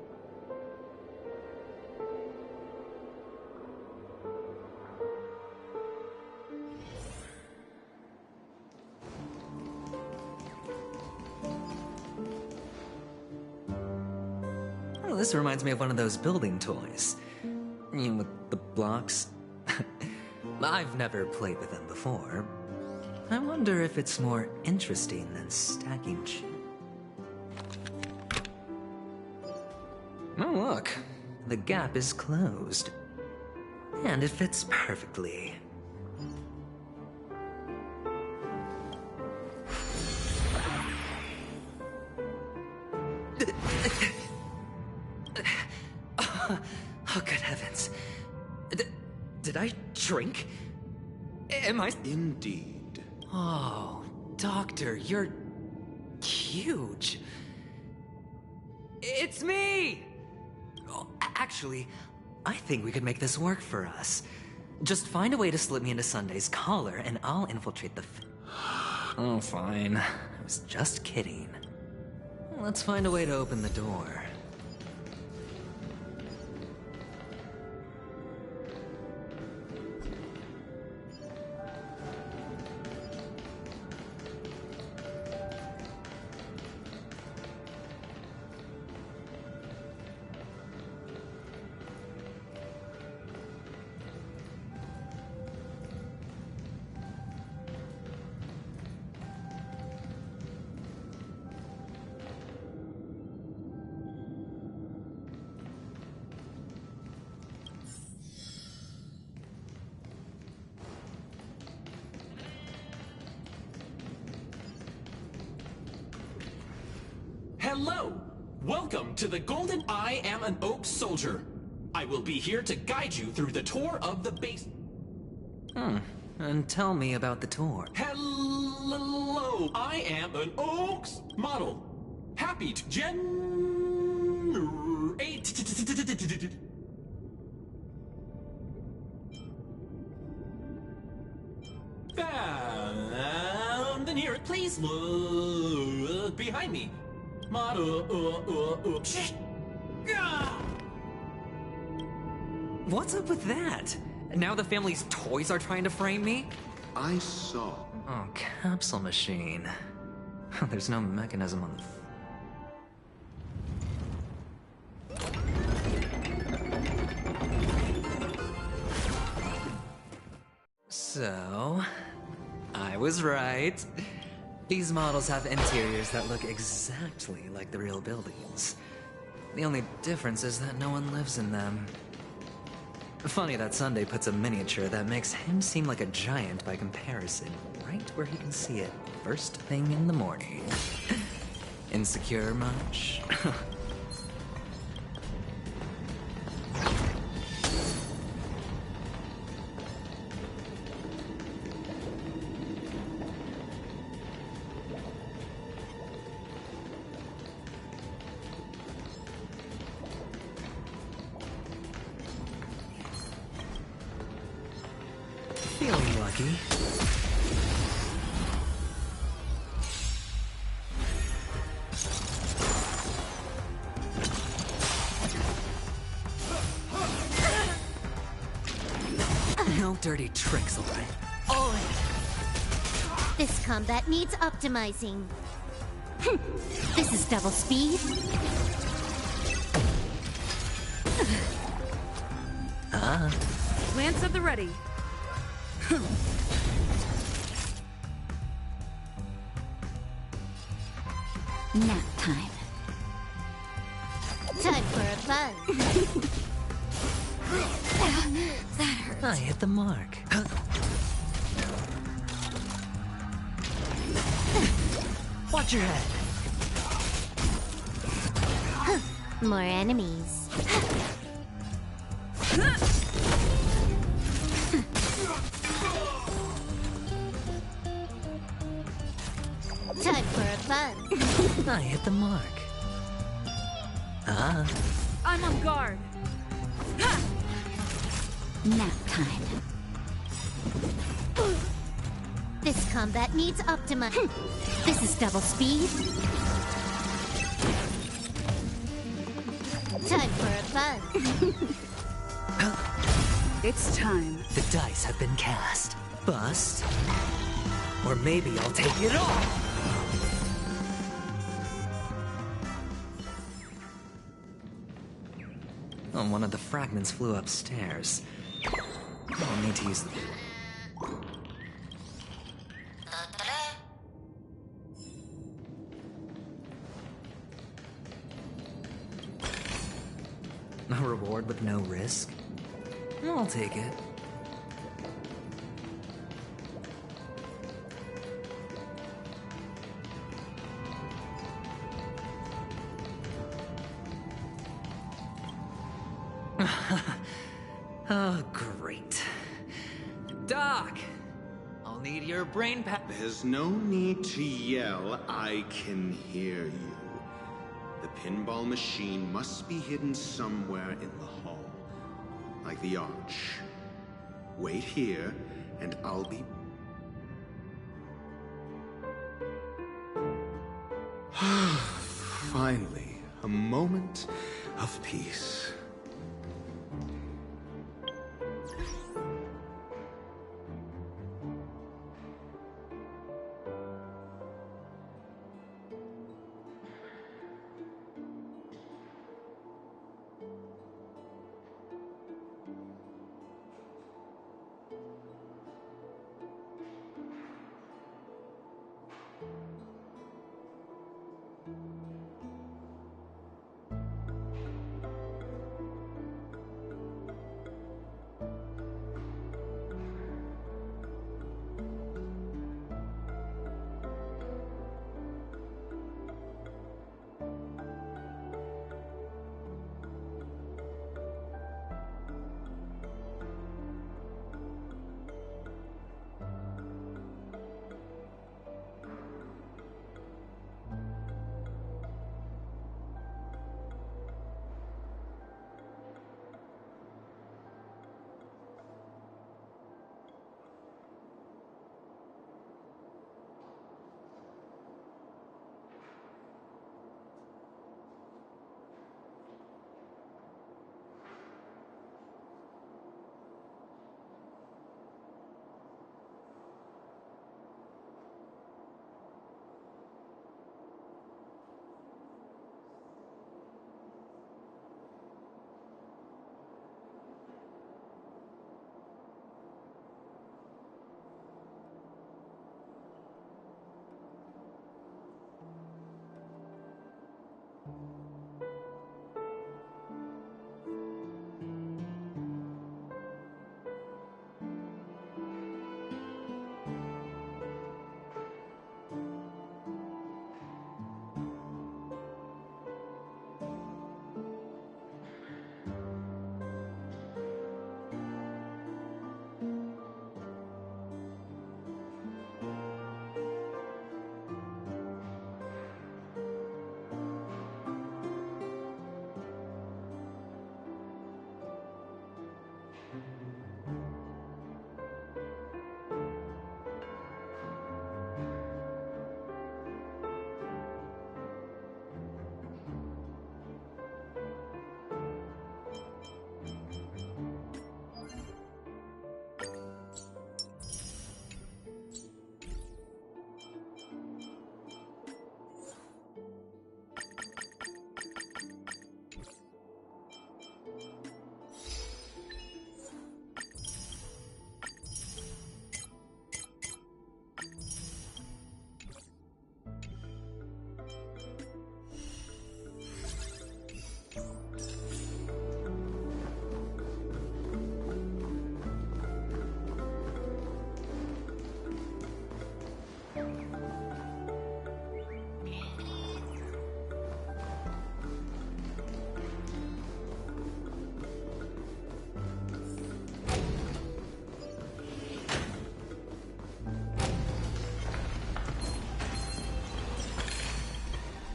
Oh, this reminds me of one of those building toys. You know, with the blocks. I've never played with them before. I wonder if it's more interesting than stacking Oh, look. The gap is closed. And it fits perfectly. Oh, good heavens. Did I drink? Am I... Indeed. Oh, Doctor, you're huge. It's me! Oh, actually, I think we could make this work for us. Just find a way to slip me into Sunday's collar, and I'll infiltrate the Oh, fine. I was just kidding. Let's find a way to open the door. Hello! Welcome to the Golden I Am an Oak Soldier. I will be here to guide you through the tour of the base. And tell me about the tour. Hello! I am an Oaks model. Happy to generate. Found the nearest. Please look behind me. What's up with that? Now the family's toys are trying to frame me? I saw. Oh, capsule machine. There's no mechanism on the... So, I was right. These models have interiors that look exactly like the real buildings. The only difference is that no one lives in them. Funny that Sunday puts a miniature that makes him seem like a giant by comparison, right where he can see it first thing in the morning. Insecure much? Feeling lucky. No dirty tricks, all right? This combat needs optimizing. This is double speed. Lance at the ready. Nap time. Time for a fun. That hurts. I hit the mark. Watch your head. More enemies. Time for a fun. I hit the mark. I'm on guard. Nap time. This combat needs optimizing. This is double speed. Time for a fun. It's time. The dice have been cast. Bust. Or maybe I'll take it all. Oh, one of the fragments flew upstairs. I'll need to use the... A reward with no risk? I'll take it. Oh, great. Doc! I'll need your brain power. There's no need to yell. I can hear you. The pinball machine must be hidden somewhere in the hall. Like the arch. Wait here, and I'll be... Finally, a moment of peace.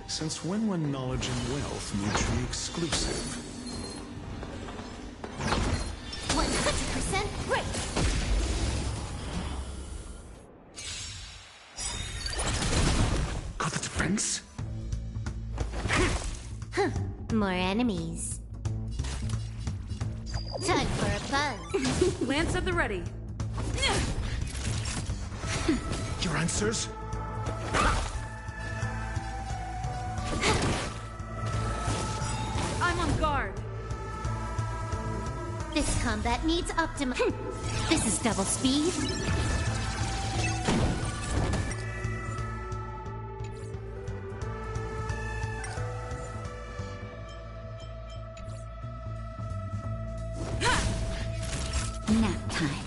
Since when were knowledge and wealth mutually exclusive? 100% great! Got the defense? More enemies. Time for a buzz. Lance at the ready. Your answers? I'm on guard. This combat needs This is double speed. Nap time.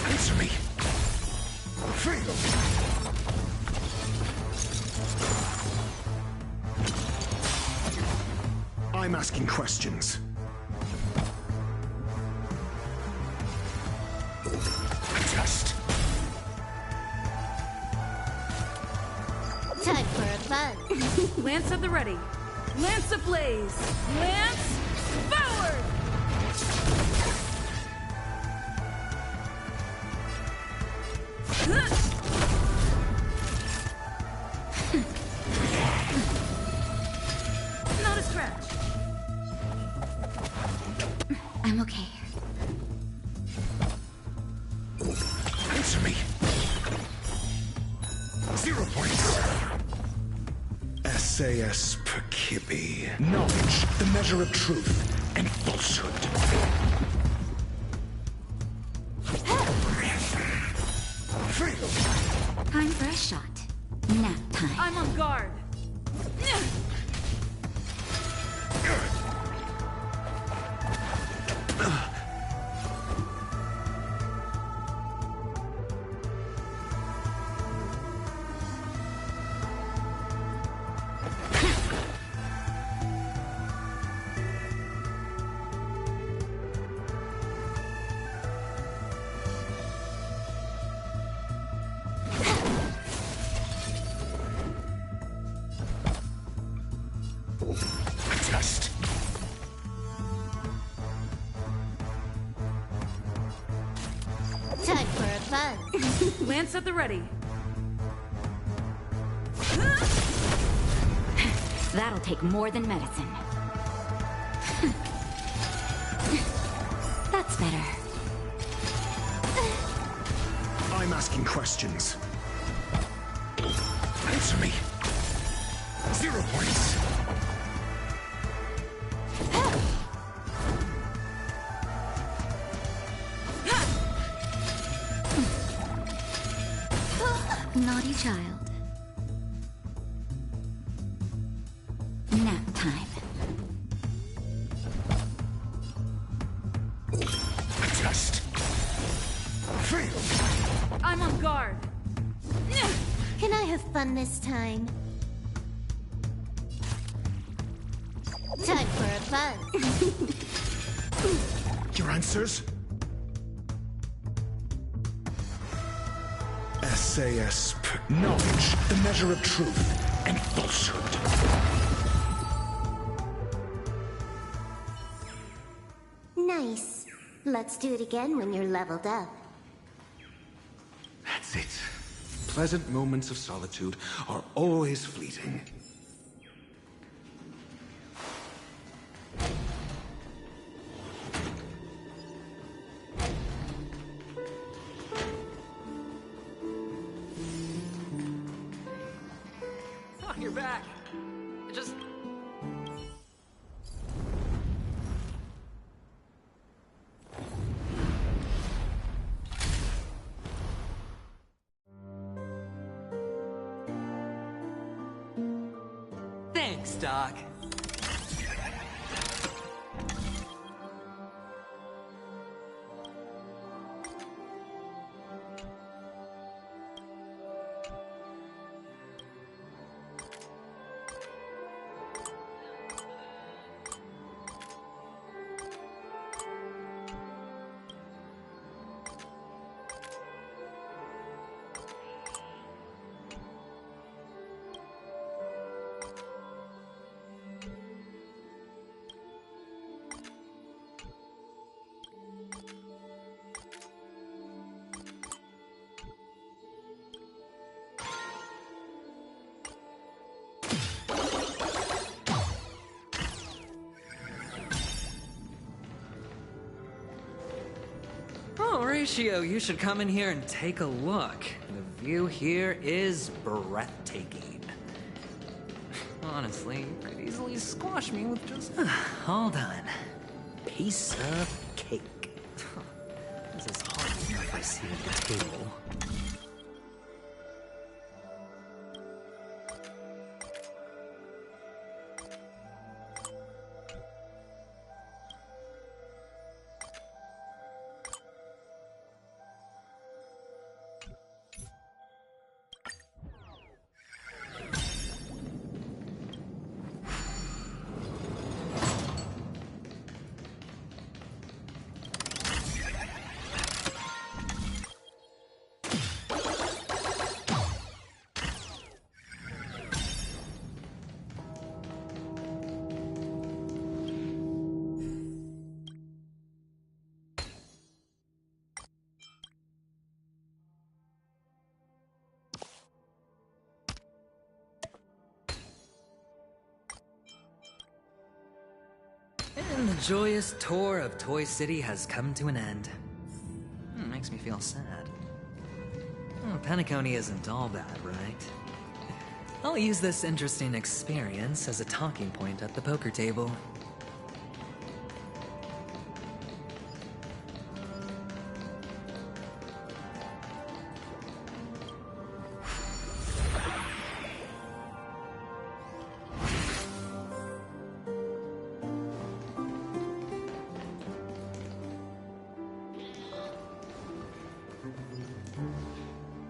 Answer me. I'm asking questions. Lance at the ready. Lance ablaze. Lance forward! Not a scratch. I'm okay. Answer me. 0 points. SAS Perkibi. Knowledge, the measure of truth and falsehood. Time for a shot. Nap time. I'm on guard. Adjust. Time for a buzz. Lance at the ready. That'll take more than medicine. That's better. I'm asking questions. Answer me. 0 points. Naughty child. Nap time. Adjust. Fail. I'm on guard. Can I have fun this time? Time for a buzz. Your answers? SAS knowledge, the measure of truth and falsehood. Nice. Let's do it again when you're leveled up. That's it. Pleasant moments of solitude are always fleeting. Oh, you're back. Just... Thanks, Doc. Oh, Horatio, you should come in here and take a look. The view here is breathtaking. Honestly, you could easily squash me with just... Hold on. Piece of cake. This is hardly enough I see at the table. joyous tour of Toy City has come to an end. Makes me feel sad. Penacony isn't all bad, right? I'll use this interesting experience as a talking point at the poker table.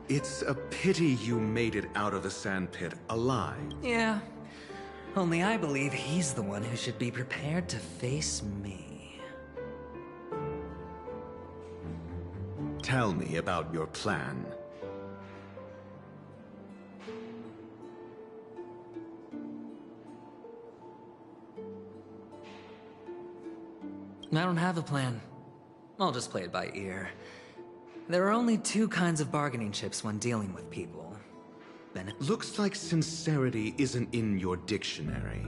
It's a pity you made it out of the sandpit alive. Yeah. Only I believe he's the one who should be prepared to face me. Tell me about your plan. I don't have a plan. I'll just play it by ear. There are only two kinds of bargaining chips when dealing with people. Looks like sincerity isn't in your dictionary.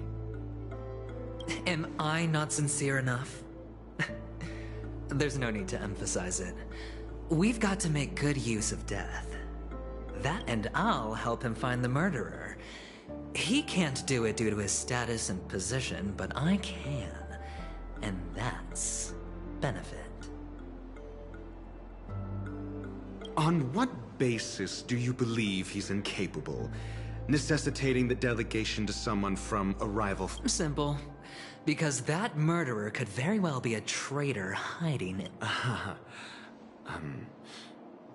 Am I not sincere enough? There's no need to emphasize it. We've got to make good use of death. That and I'll help him find the murderer. He can't do it due to his status and position, but I can. And that's benefit. On what basis do you believe he's incapable, necessitating the delegation to someone from a rival? Simple. Because that murderer could very well be a traitor hiding it.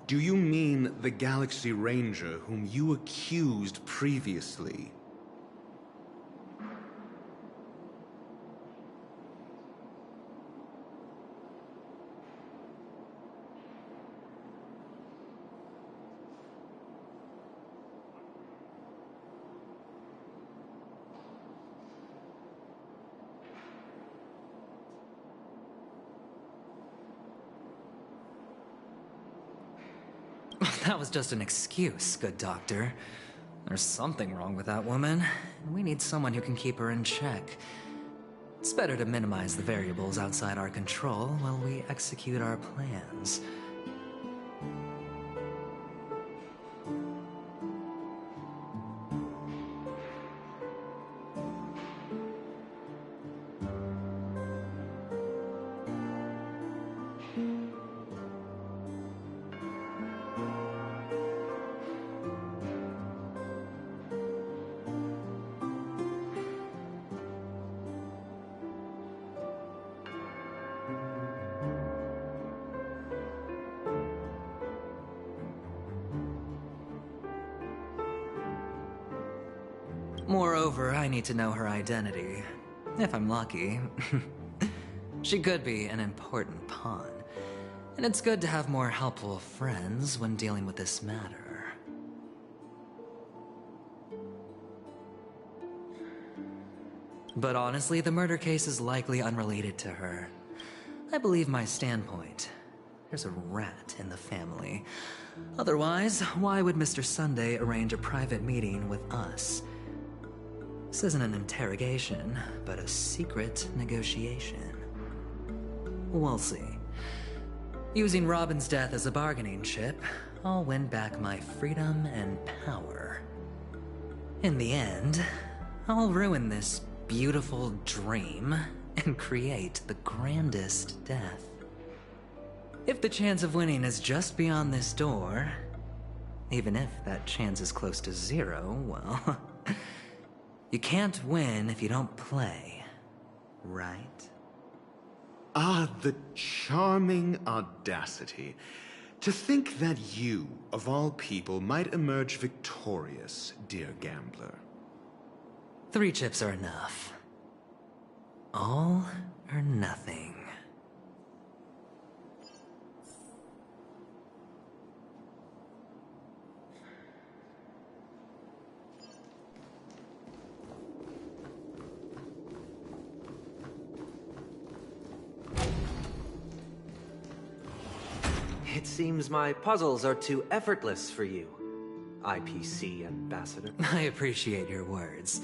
Do you mean the Galaxy Ranger whom you accused previously? That was just an excuse, good doctor. There's something wrong with that woman, and we need someone who can keep her in check. It's better to minimize the variables outside our control while we execute our plans. Moreover, I need to know her identity. If I'm lucky. She could be an important pawn. And it's good to have more helpful friends when dealing with this matter. But honestly, the murder case is likely unrelated to her. I believe my standpoint. There's a rat in the family. Otherwise, why would Mr. Sunday arrange a private meeting with us? This isn't an interrogation, but a secret negotiation. We'll see. Using Robin's death as a bargaining chip, I'll win back my freedom and power. In the end, I'll ruin this beautiful dream and create the grandest death. If the chance of winning is just beyond this door, even if that chance is close to zero, well... You can't win if you don't play, right? Ah, the charming audacity. To think that you, of all people, might emerge victorious, dear gambler. 3 chips are enough. All or nothing. It seems my puzzles are too effortless for you, IPC Ambassador. I appreciate your words.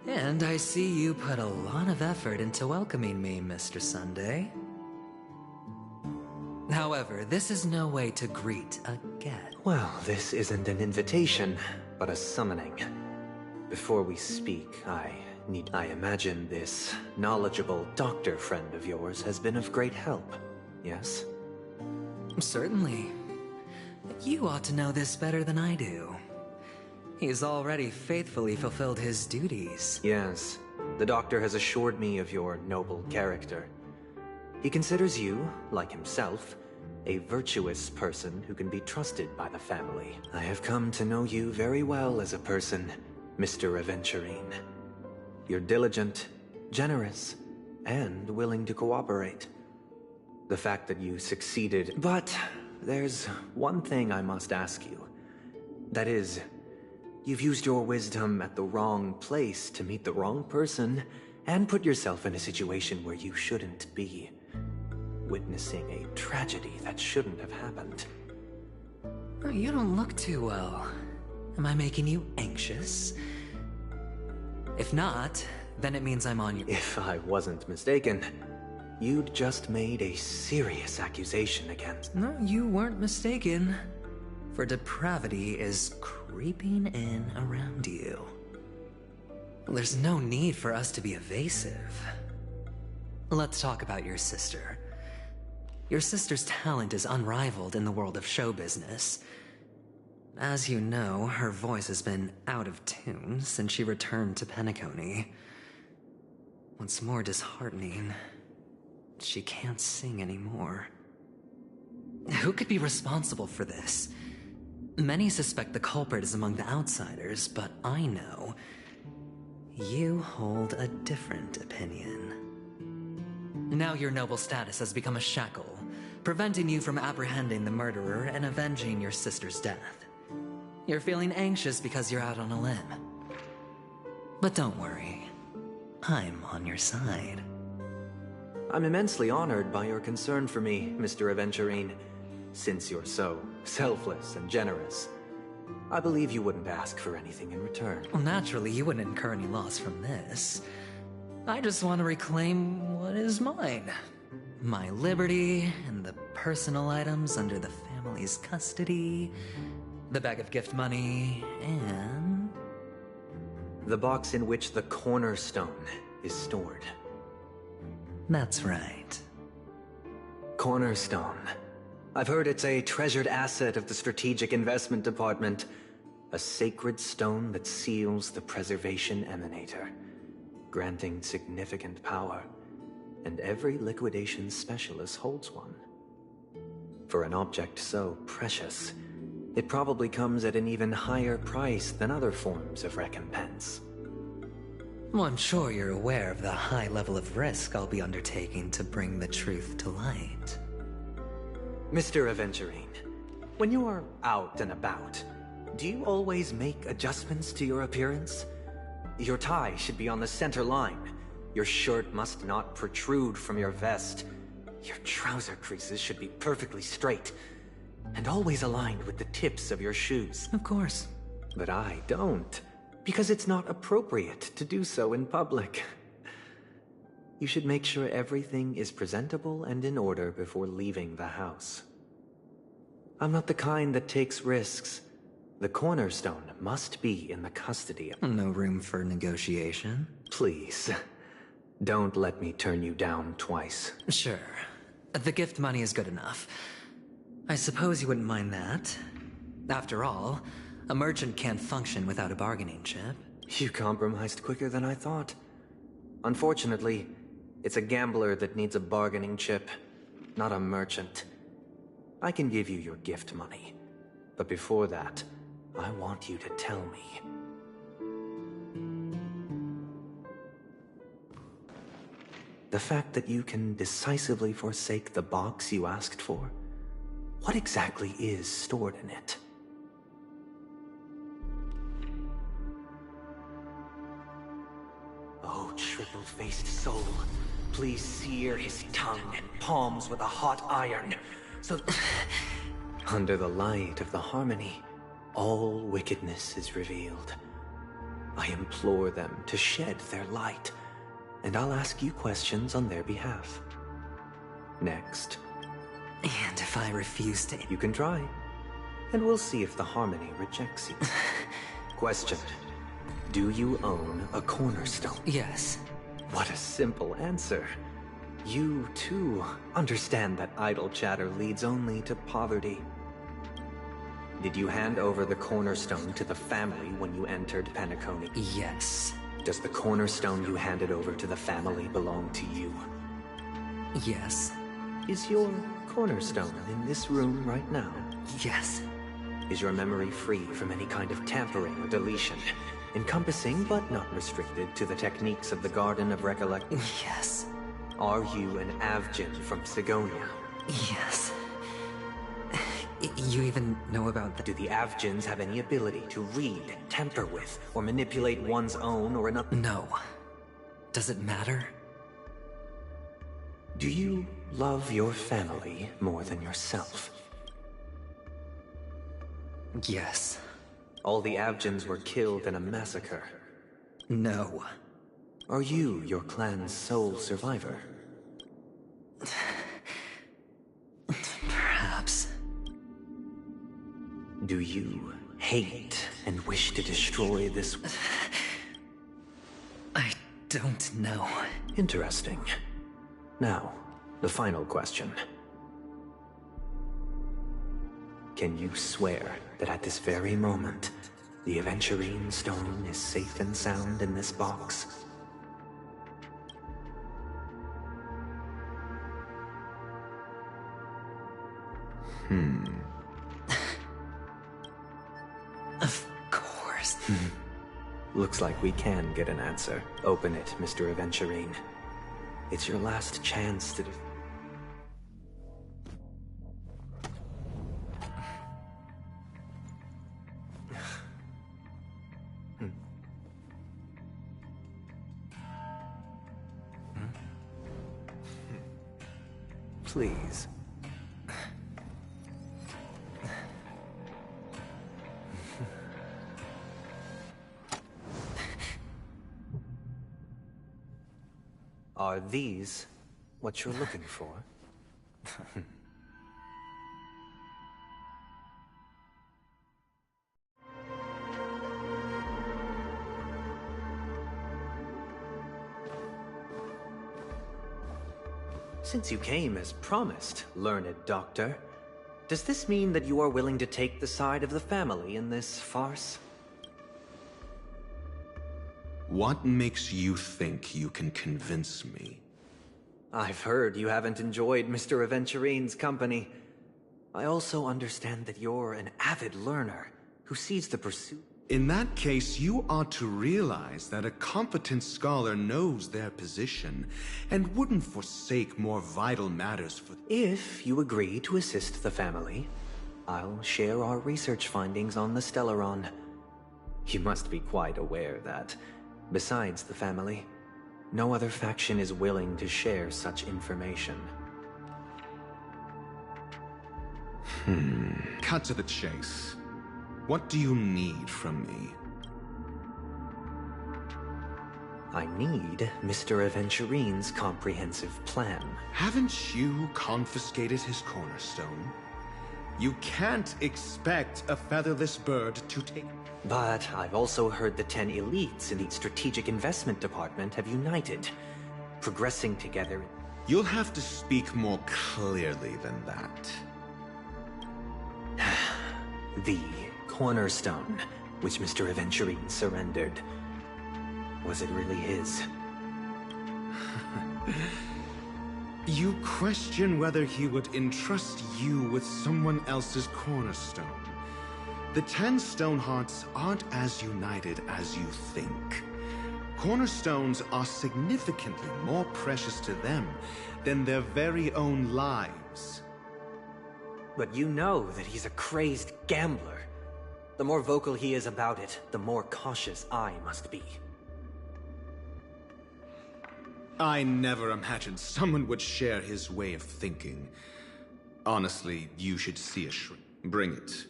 And I see you put a lot of effort into welcoming me, Mr. Sunday. However, this is no way to greet a guest. Well, this isn't an invitation, but a summoning. Before we speak, I imagine this knowledgeable doctor friend of yours has been of great help, yes? Certainly. You ought to know this better than I do. He's already faithfully fulfilled his duties. Yes. The doctor has assured me of your noble character. He considers you, like himself, a virtuous person who can be trusted by the family. I have come to know you very well as a person, Mr. Aventurine. You're diligent, generous, and willing to cooperate. The fact that you succeeded... But there's one thing I must ask you. That is, you've used your wisdom at the wrong place to meet the wrong person and put yourself in a situation where you shouldn't be. Witnessing a tragedy that shouldn't have happened. You don't look too well. Am I making you anxious? If not, then it means I'm on your... If I wasn't mistaken, you'd just made a serious accusation against... No, you weren't mistaken. For depravity is creeping in around you. There's no need for us to be evasive. Let's talk about your sister. Your sister's talent is unrivaled in the world of show business. As you know, her voice has been out of tune since she returned to Penacony. What's more disheartening, she can't sing anymore. Who could be responsible for this? Many suspect the culprit is among the outsiders, but I know you hold a different opinion. Now your noble status has become a shackle, preventing you from apprehending the murderer and avenging your sister's death. You're feeling anxious because you're out on a limb. But don't worry, I'm on your side. I'm immensely honored by your concern for me, Mr. Aventurine. Since you're so selfless and generous, I believe you wouldn't ask for anything in return. Well, naturally, you wouldn't incur any loss from this. I just want to reclaim what is mine. My liberty and the personal items under the family's custody, the bag of gift money, and... the box in which the cornerstone is stored. That's right. Cornerstone. I've heard it's a treasured asset of the Strategic Investment Department. A sacred stone that seals the Preservation Emanator, granting significant power, and every liquidation specialist holds one. For an object so precious, it probably comes at an even higher price than other forms of recompense. Well, I'm sure you're aware of the high level of risk I'll be undertaking to bring the truth to light. Mr. Aventurine, when you are out and about, do you always make adjustments to your appearance? Your tie should be on the center line. Your shirt must not protrude from your vest. Your trouser creases should be perfectly straight, and always aligned with the tips of your shoes. Of course. But I don't, because it's not appropriate to do so in public. You should make sure everything is presentable and in order before leaving the house. I'm not the kind that takes risks. The cornerstone must be in the custody of... No room for negotiation. Please, don't let me turn you down twice. Sure. The gift money is good enough. I suppose you wouldn't mind that. After all, a merchant can't function without a bargaining chip. You compromised quicker than I thought. Unfortunately, it's a gambler that needs a bargaining chip, not a merchant. I can give you your gift money, but before that, I want you to tell me. The fact that you can decisively forsake the box you asked for, what exactly is stored in it? Oh, triple-faced soul, please sear his tongue and palms with a hot iron, so... Under the light of the harmony, all wickedness is revealed. I implore them to shed their light, and I'll ask you questions on their behalf. Next. And if I refuse to... You can try, and we'll see if the Harmony rejects you. Question. Do you own a cornerstone? Yes. What a simple answer. You, too, understand that idle chatter leads only to poverty. Did you hand over the cornerstone to the family when you entered Penacony? Yes. Does the cornerstone you handed over to the family belong to you? Yes. Is your cornerstone in this room right now? Yes. Is your memory free from any kind of tampering or deletion, encompassing but not restricted to the techniques of the Garden of Recollection? Yes. Are you an Avgin from Sigonia? Yes. You even know about Do the Avgins have any ability to read, tamper with, or manipulate one's own or another? No. Does it matter? Do you love your family more than yourself? Yes. All the Avgins were killed in a massacre. No. Are you your clan's sole survivor? Perhaps. Do you hate and wish to destroy this? I don't know. Interesting. Now, the final question. Can you swear that at this very moment, the Aventurine stone is safe and sound in this box? Of course. Looks like we can get an answer. Open it, Mr. Aventurine. It's your last chance to... Please. Are these what you're looking for? Since you came as promised, learned doctor, does this mean that you are willing to take the side of the family in this farce? What makes you think you can convince me? I've heard you haven't enjoyed Mr. Aventurine's company. I also understand that you're an avid learner who sees the pursuit. In that case, you ought to realize that a competent scholar knows their position and wouldn't forsake more vital matters for... If you agree to assist the family, I'll share our research findings on the Stellaron. You must be quite aware that, besides the family, no other faction is willing to share such information. Cut to the chase. What do you need from me? I need Mr. Aventurine's comprehensive plan. Haven't you confiscated his cornerstone? You can't expect a featherless bird to take... But I've also heard the 10 elites in the Strategic Investment Department have united, progressing together. You'll have to speak more clearly than that. The cornerstone, which Mr. Aventurine surrendered. Was it really his? You question whether he would entrust you with someone else's cornerstone. The 10 Stonehearts aren't as united as you think. Cornerstones are significantly more precious to them than their very own lives. But you know that he's a crazed gambler. The more vocal he is about it, the more cautious I must be. I never imagined someone would share his way of thinking. Honestly, you should see a shrink. Bring it.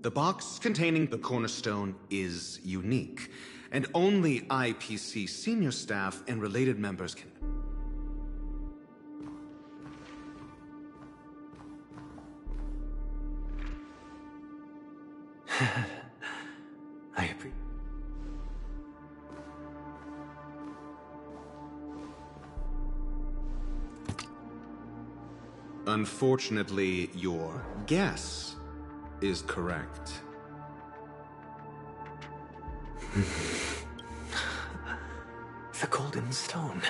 The box containing the cornerstone is unique, and only IPC senior staff and related members can... I appreciate... Unfortunately, your guess is correct. The golden stone.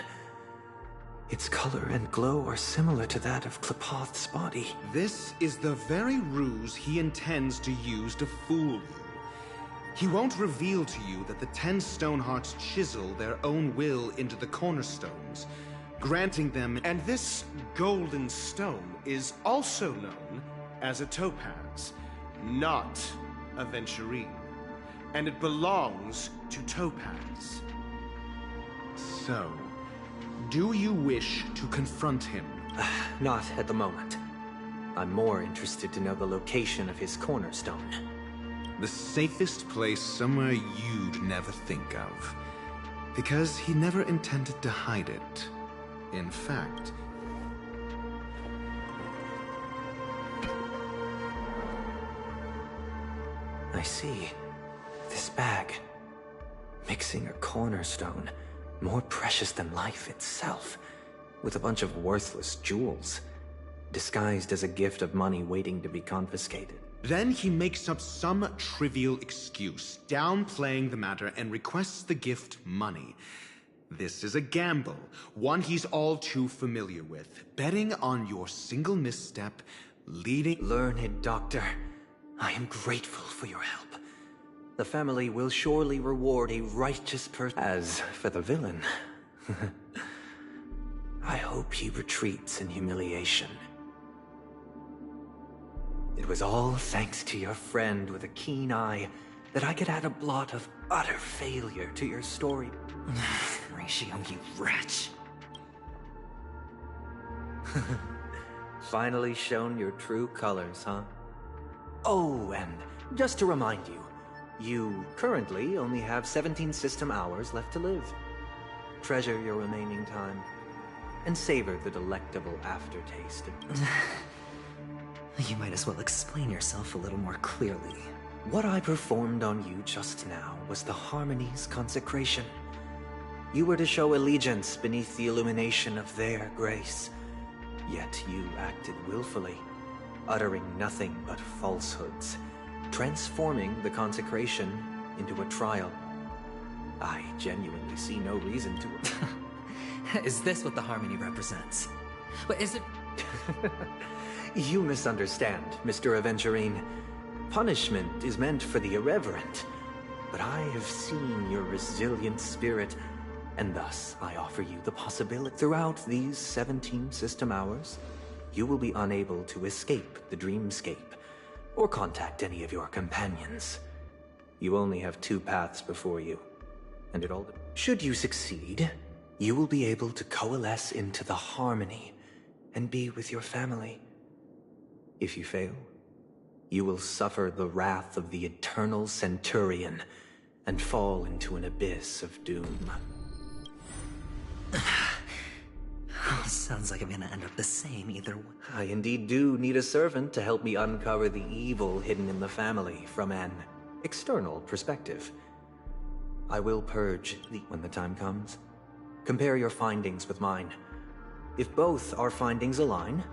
Its color and glow are similar to that of Klepoth's body. This is the very ruse he intends to use to fool you. He won't reveal to you that the 10 Stonehearts chisel their own will into the cornerstones, granting them... And this golden stone is also known as a topaz, not a venturine. And it belongs to Topaz. So, do you wish to confront him? Not at the moment. I'm more interested to know the location of his cornerstone. The safest place somewhere you'd never think of. Because he never intended to hide it. In fact... I see. This bag. Mixing a cornerstone, more precious than life itself, with a bunch of worthless jewels, disguised as a gift of money waiting to be confiscated. Then he makes up some trivial excuse, downplaying the matter, and requests the gift money. This is a gamble, one he's all too familiar with, betting on your single misstep, leading... Learned doctor, I am grateful for your help. The family will surely reward a righteous person. As for the villain, I hope he retreats in humiliation. It was all thanks to your friend with a keen eye that I could add a blot of utter failure to your story. Ratio, you wretch. Finally shown your true colors, huh? Oh, and just to remind you, you currently only have 17 system hours left to live. Treasure your remaining time, and savor the delectable aftertaste. You might as well explain yourself a little more clearly. What I performed on you just now was the Harmony's consecration. You were to show allegiance beneath the illumination of their grace. Yet you acted willfully, uttering nothing but falsehoods, transforming the consecration into a trial. I genuinely see no reason to... Is this what the Harmony represents? But is it... You misunderstand, Mr. Aventurine. Punishment is meant for the irreverent. But I have seen your resilient spirit, and thus I offer you the possibility. Throughout these 17 system hours, you will be unable to escape the dreamscape, or contact any of your companions. You only have 2 paths before you, and it all... Should you succeed, you will be able to coalesce into the Harmony, and be with your family. If you fail, you will suffer the wrath of the eternal Centurion, and fall into an abyss of doom. Sounds like I'm gonna end up the same either way. I indeed do need a servant to help me uncover the evil hidden in the family from an external perspective. I will purge when the time comes. Compare your findings with mine. If both our findings align,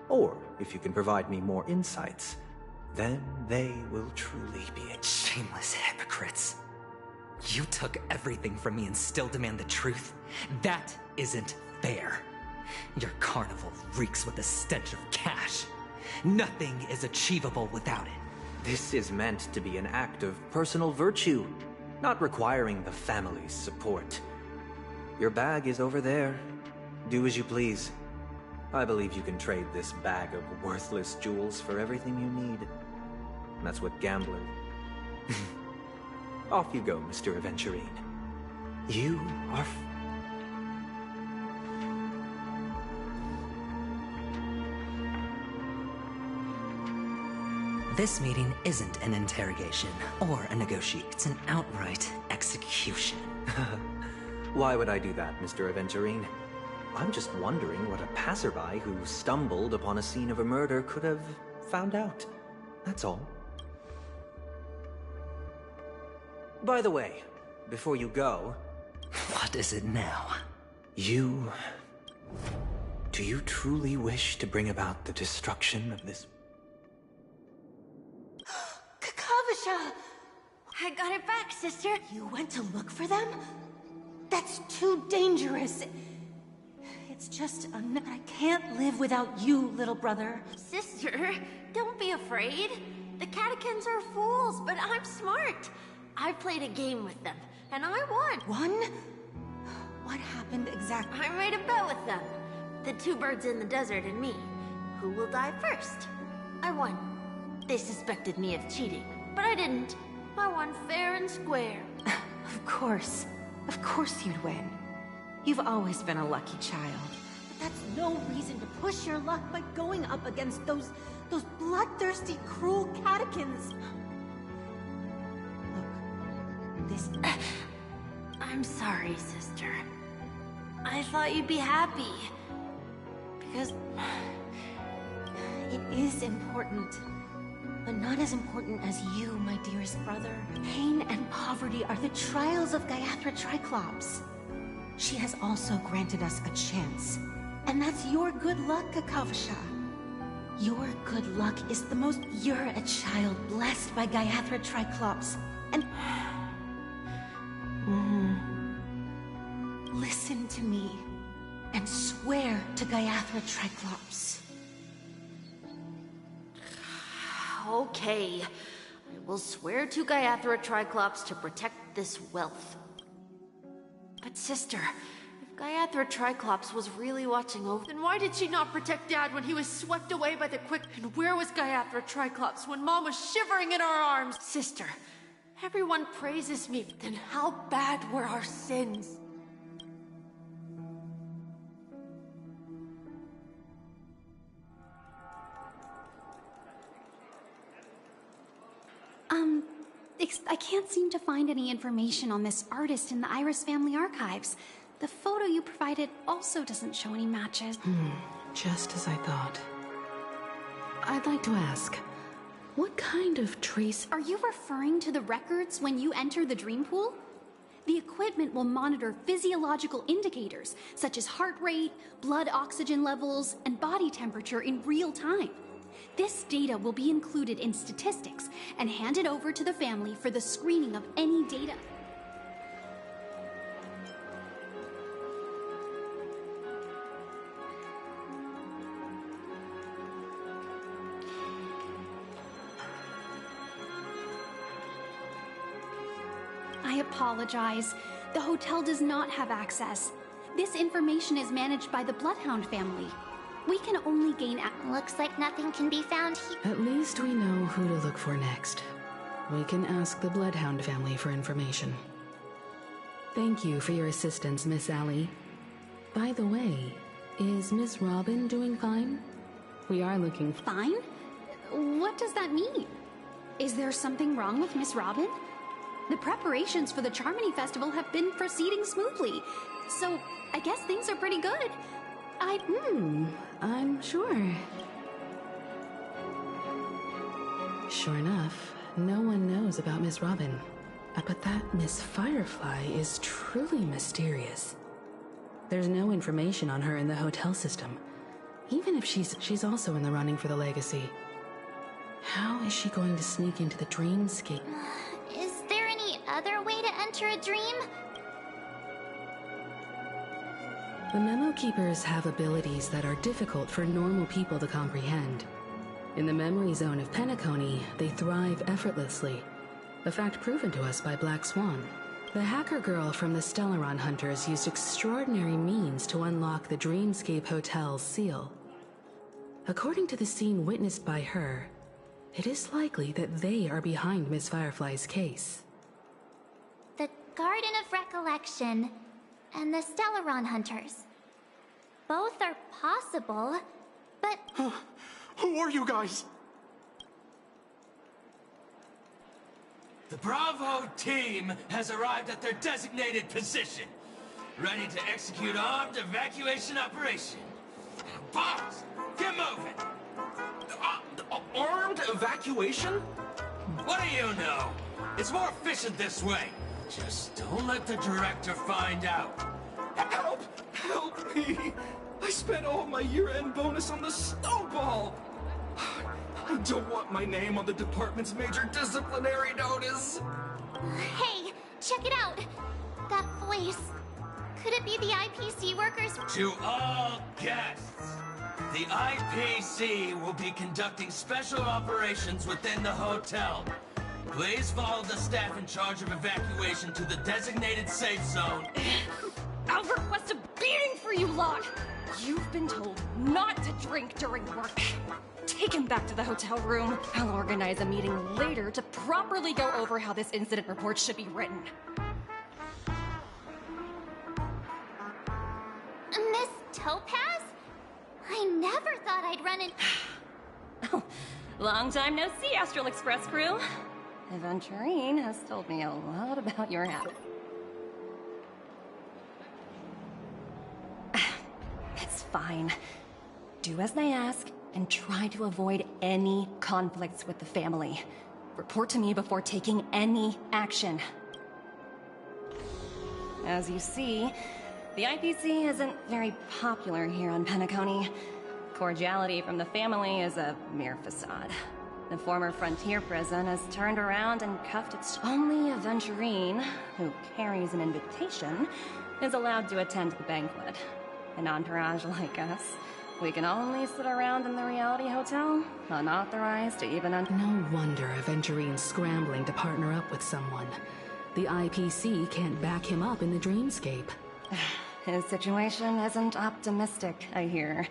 or if you can provide me more insights, then they will truly be shameless hypocrites. You took everything from me and still demand the truth? That isn't fair. Your carnival reeks with the stench of cash. Nothing is achievable without it. This is meant to be an act of personal virtue, not requiring the family's support. Your bag is over there. Do as you please. I believe you can trade this bag of worthless jewels for everything you need. That's what gambling... Off you go, Mr. Aventurine. You are... This meeting isn't an interrogation or a negotiation. It's an outright execution. Why would I do that, Mr. Aventurine? I'm just wondering what a passerby who stumbled upon a scene of a murder could have found out. That's all. By the way, before you go... What is it now? Do you truly wish to bring about the destruction of this... Kakavasha! I got it back, sister. You went to look for them? That's too dangerous. It's just, I can't live without you, little brother. Sister, don't be afraid. The catechins are fools, but I'm smart. I played a game with them, and I won. Won? What happened exactly? I made a bet with them. The two birds in the desert and me. Who will die first? I won. They suspected me of cheating, but I didn't. I won fair and square. Of course. Of course you'd win. You've always been a lucky child. But that's no reason to push your luck by going up against those bloodthirsty, cruel catechins. Look, this... I'm sorry, sister. I thought you'd be happy. Because... It is important. But not as important as you, my dearest brother. Pain and poverty are the trials of Gayathra Triclops. She has also granted us a chance. And that's your good luck, Kakavasha. Your good luck is the most... You're a child blessed by Gayathra Triclops. And... Listen to me. And swear to Gayathra Triclops. Okay. I will swear to Gayathra Triclops to protect this wealth. But sister, if Gayathra Triclops was really watching over, then why did she not protect Dad when he was swept away by the quick? And where was Gayathra Triclops when Mom was shivering in our arms? Sister, everyone praises me, then how bad were our sins? I can't seem to find any information on this artist in the Iris family archives. The photo you provided also doesn't show any matches. Just as I thought. I'd like to ask, what kind of trace... Are you referring to the records when you enter the dream pool? The equipment will monitor physiological indicators, such as heart rate, blood oxygen levels, and body temperature in real time. This data will be included in statistics and handed over to the family for the screening of any data. I apologize. The hotel does not have access. This information is managed by the Bloodhound family. We can only gain... Looks like nothing can be found here. At least we know who to look for next. We can ask the Bloodhound family for information. Thank you for your assistance, Miss Allie. By the way, is Miss Robin doing fine? We are looking... Fine? What does that mean? Is there something wrong with Miss Robin? The preparations for the Charmony Festival have been proceeding smoothly, so I guess things are pretty good. I'm sure. Sure enough, no one knows about Miss Robin. But that Miss Firefly is truly mysterious. There's no information on her in the hotel system, even if she's also in the running for the legacy. How is she going to sneak into the dreamscape? Is there any other way to enter a dream? The Memo Keepers have abilities that are difficult for normal people to comprehend. In the memory zone of Penacony, they thrive effortlessly, a fact proven to us by Black Swan. The hacker girl from the Stellaron Hunters used extraordinary means to unlock the Dreamscape Hotel's seal. According to the scene witnessed by her, it is likely that they are behind Miss Firefly's case. The Garden of Recollection and the Stellaron Hunters. Both are possible, but... Who are you guys? Bravo team has arrived at their designated position, ready to execute armed evacuation operation. Boss, get moving! Armed evacuation? What do you know? It's more efficient this way. Just don't let the director find out. Help! Help me! I spent all my year-end bonus on the snowball! I don't want my name on the department's major disciplinary notice! Hey, check it out! That voice. Could it be the IPC workers? To all guests, the IPC will be conducting special operations within the hotel. Please follow the staff in charge of evacuation to the designated safe zone. I'll request a beating for you lot! You've been told not to drink during work. Take him back to the hotel room. I'll organize a meeting later to properly go over how this incident report should be written. Miss Topaz? I never thought I'd run in... Oh, long time no see, Astral Express crew. Aventurine has told me a lot about your habit. It's fine. Do as they ask, and try to avoid any conflicts with the family. Report to me before taking any action. As you see, the IPC isn't very popular here on Penacony. Cordiality from the family is a mere facade. The former frontier prison has turned around and cuffed its only Aventurine, who carries an invitation, is allowed to attend the banquet. An entourage like us, we can only sit around in the reality hotel, unauthorized to even No wonder Aventurine's scrambling to partner up with someone. The IPC can't back him up in the dreamscape. His situation isn't optimistic, I hear.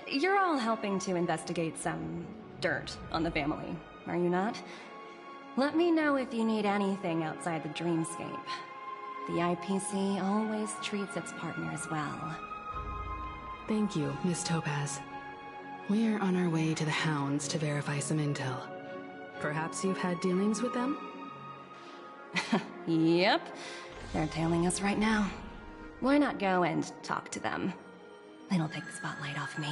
You're all helping to investigate some dirt on the family, are you not? Let me know if you need anything outside the dreamscape. The IPC always treats its partners well. Thank you, Miss Topaz. We're on our way to the Hounds to verify some intel. Perhaps you've had dealings with them? Yep. They're tailing us right now. Why not go and talk to them? It'll take the spotlight off me.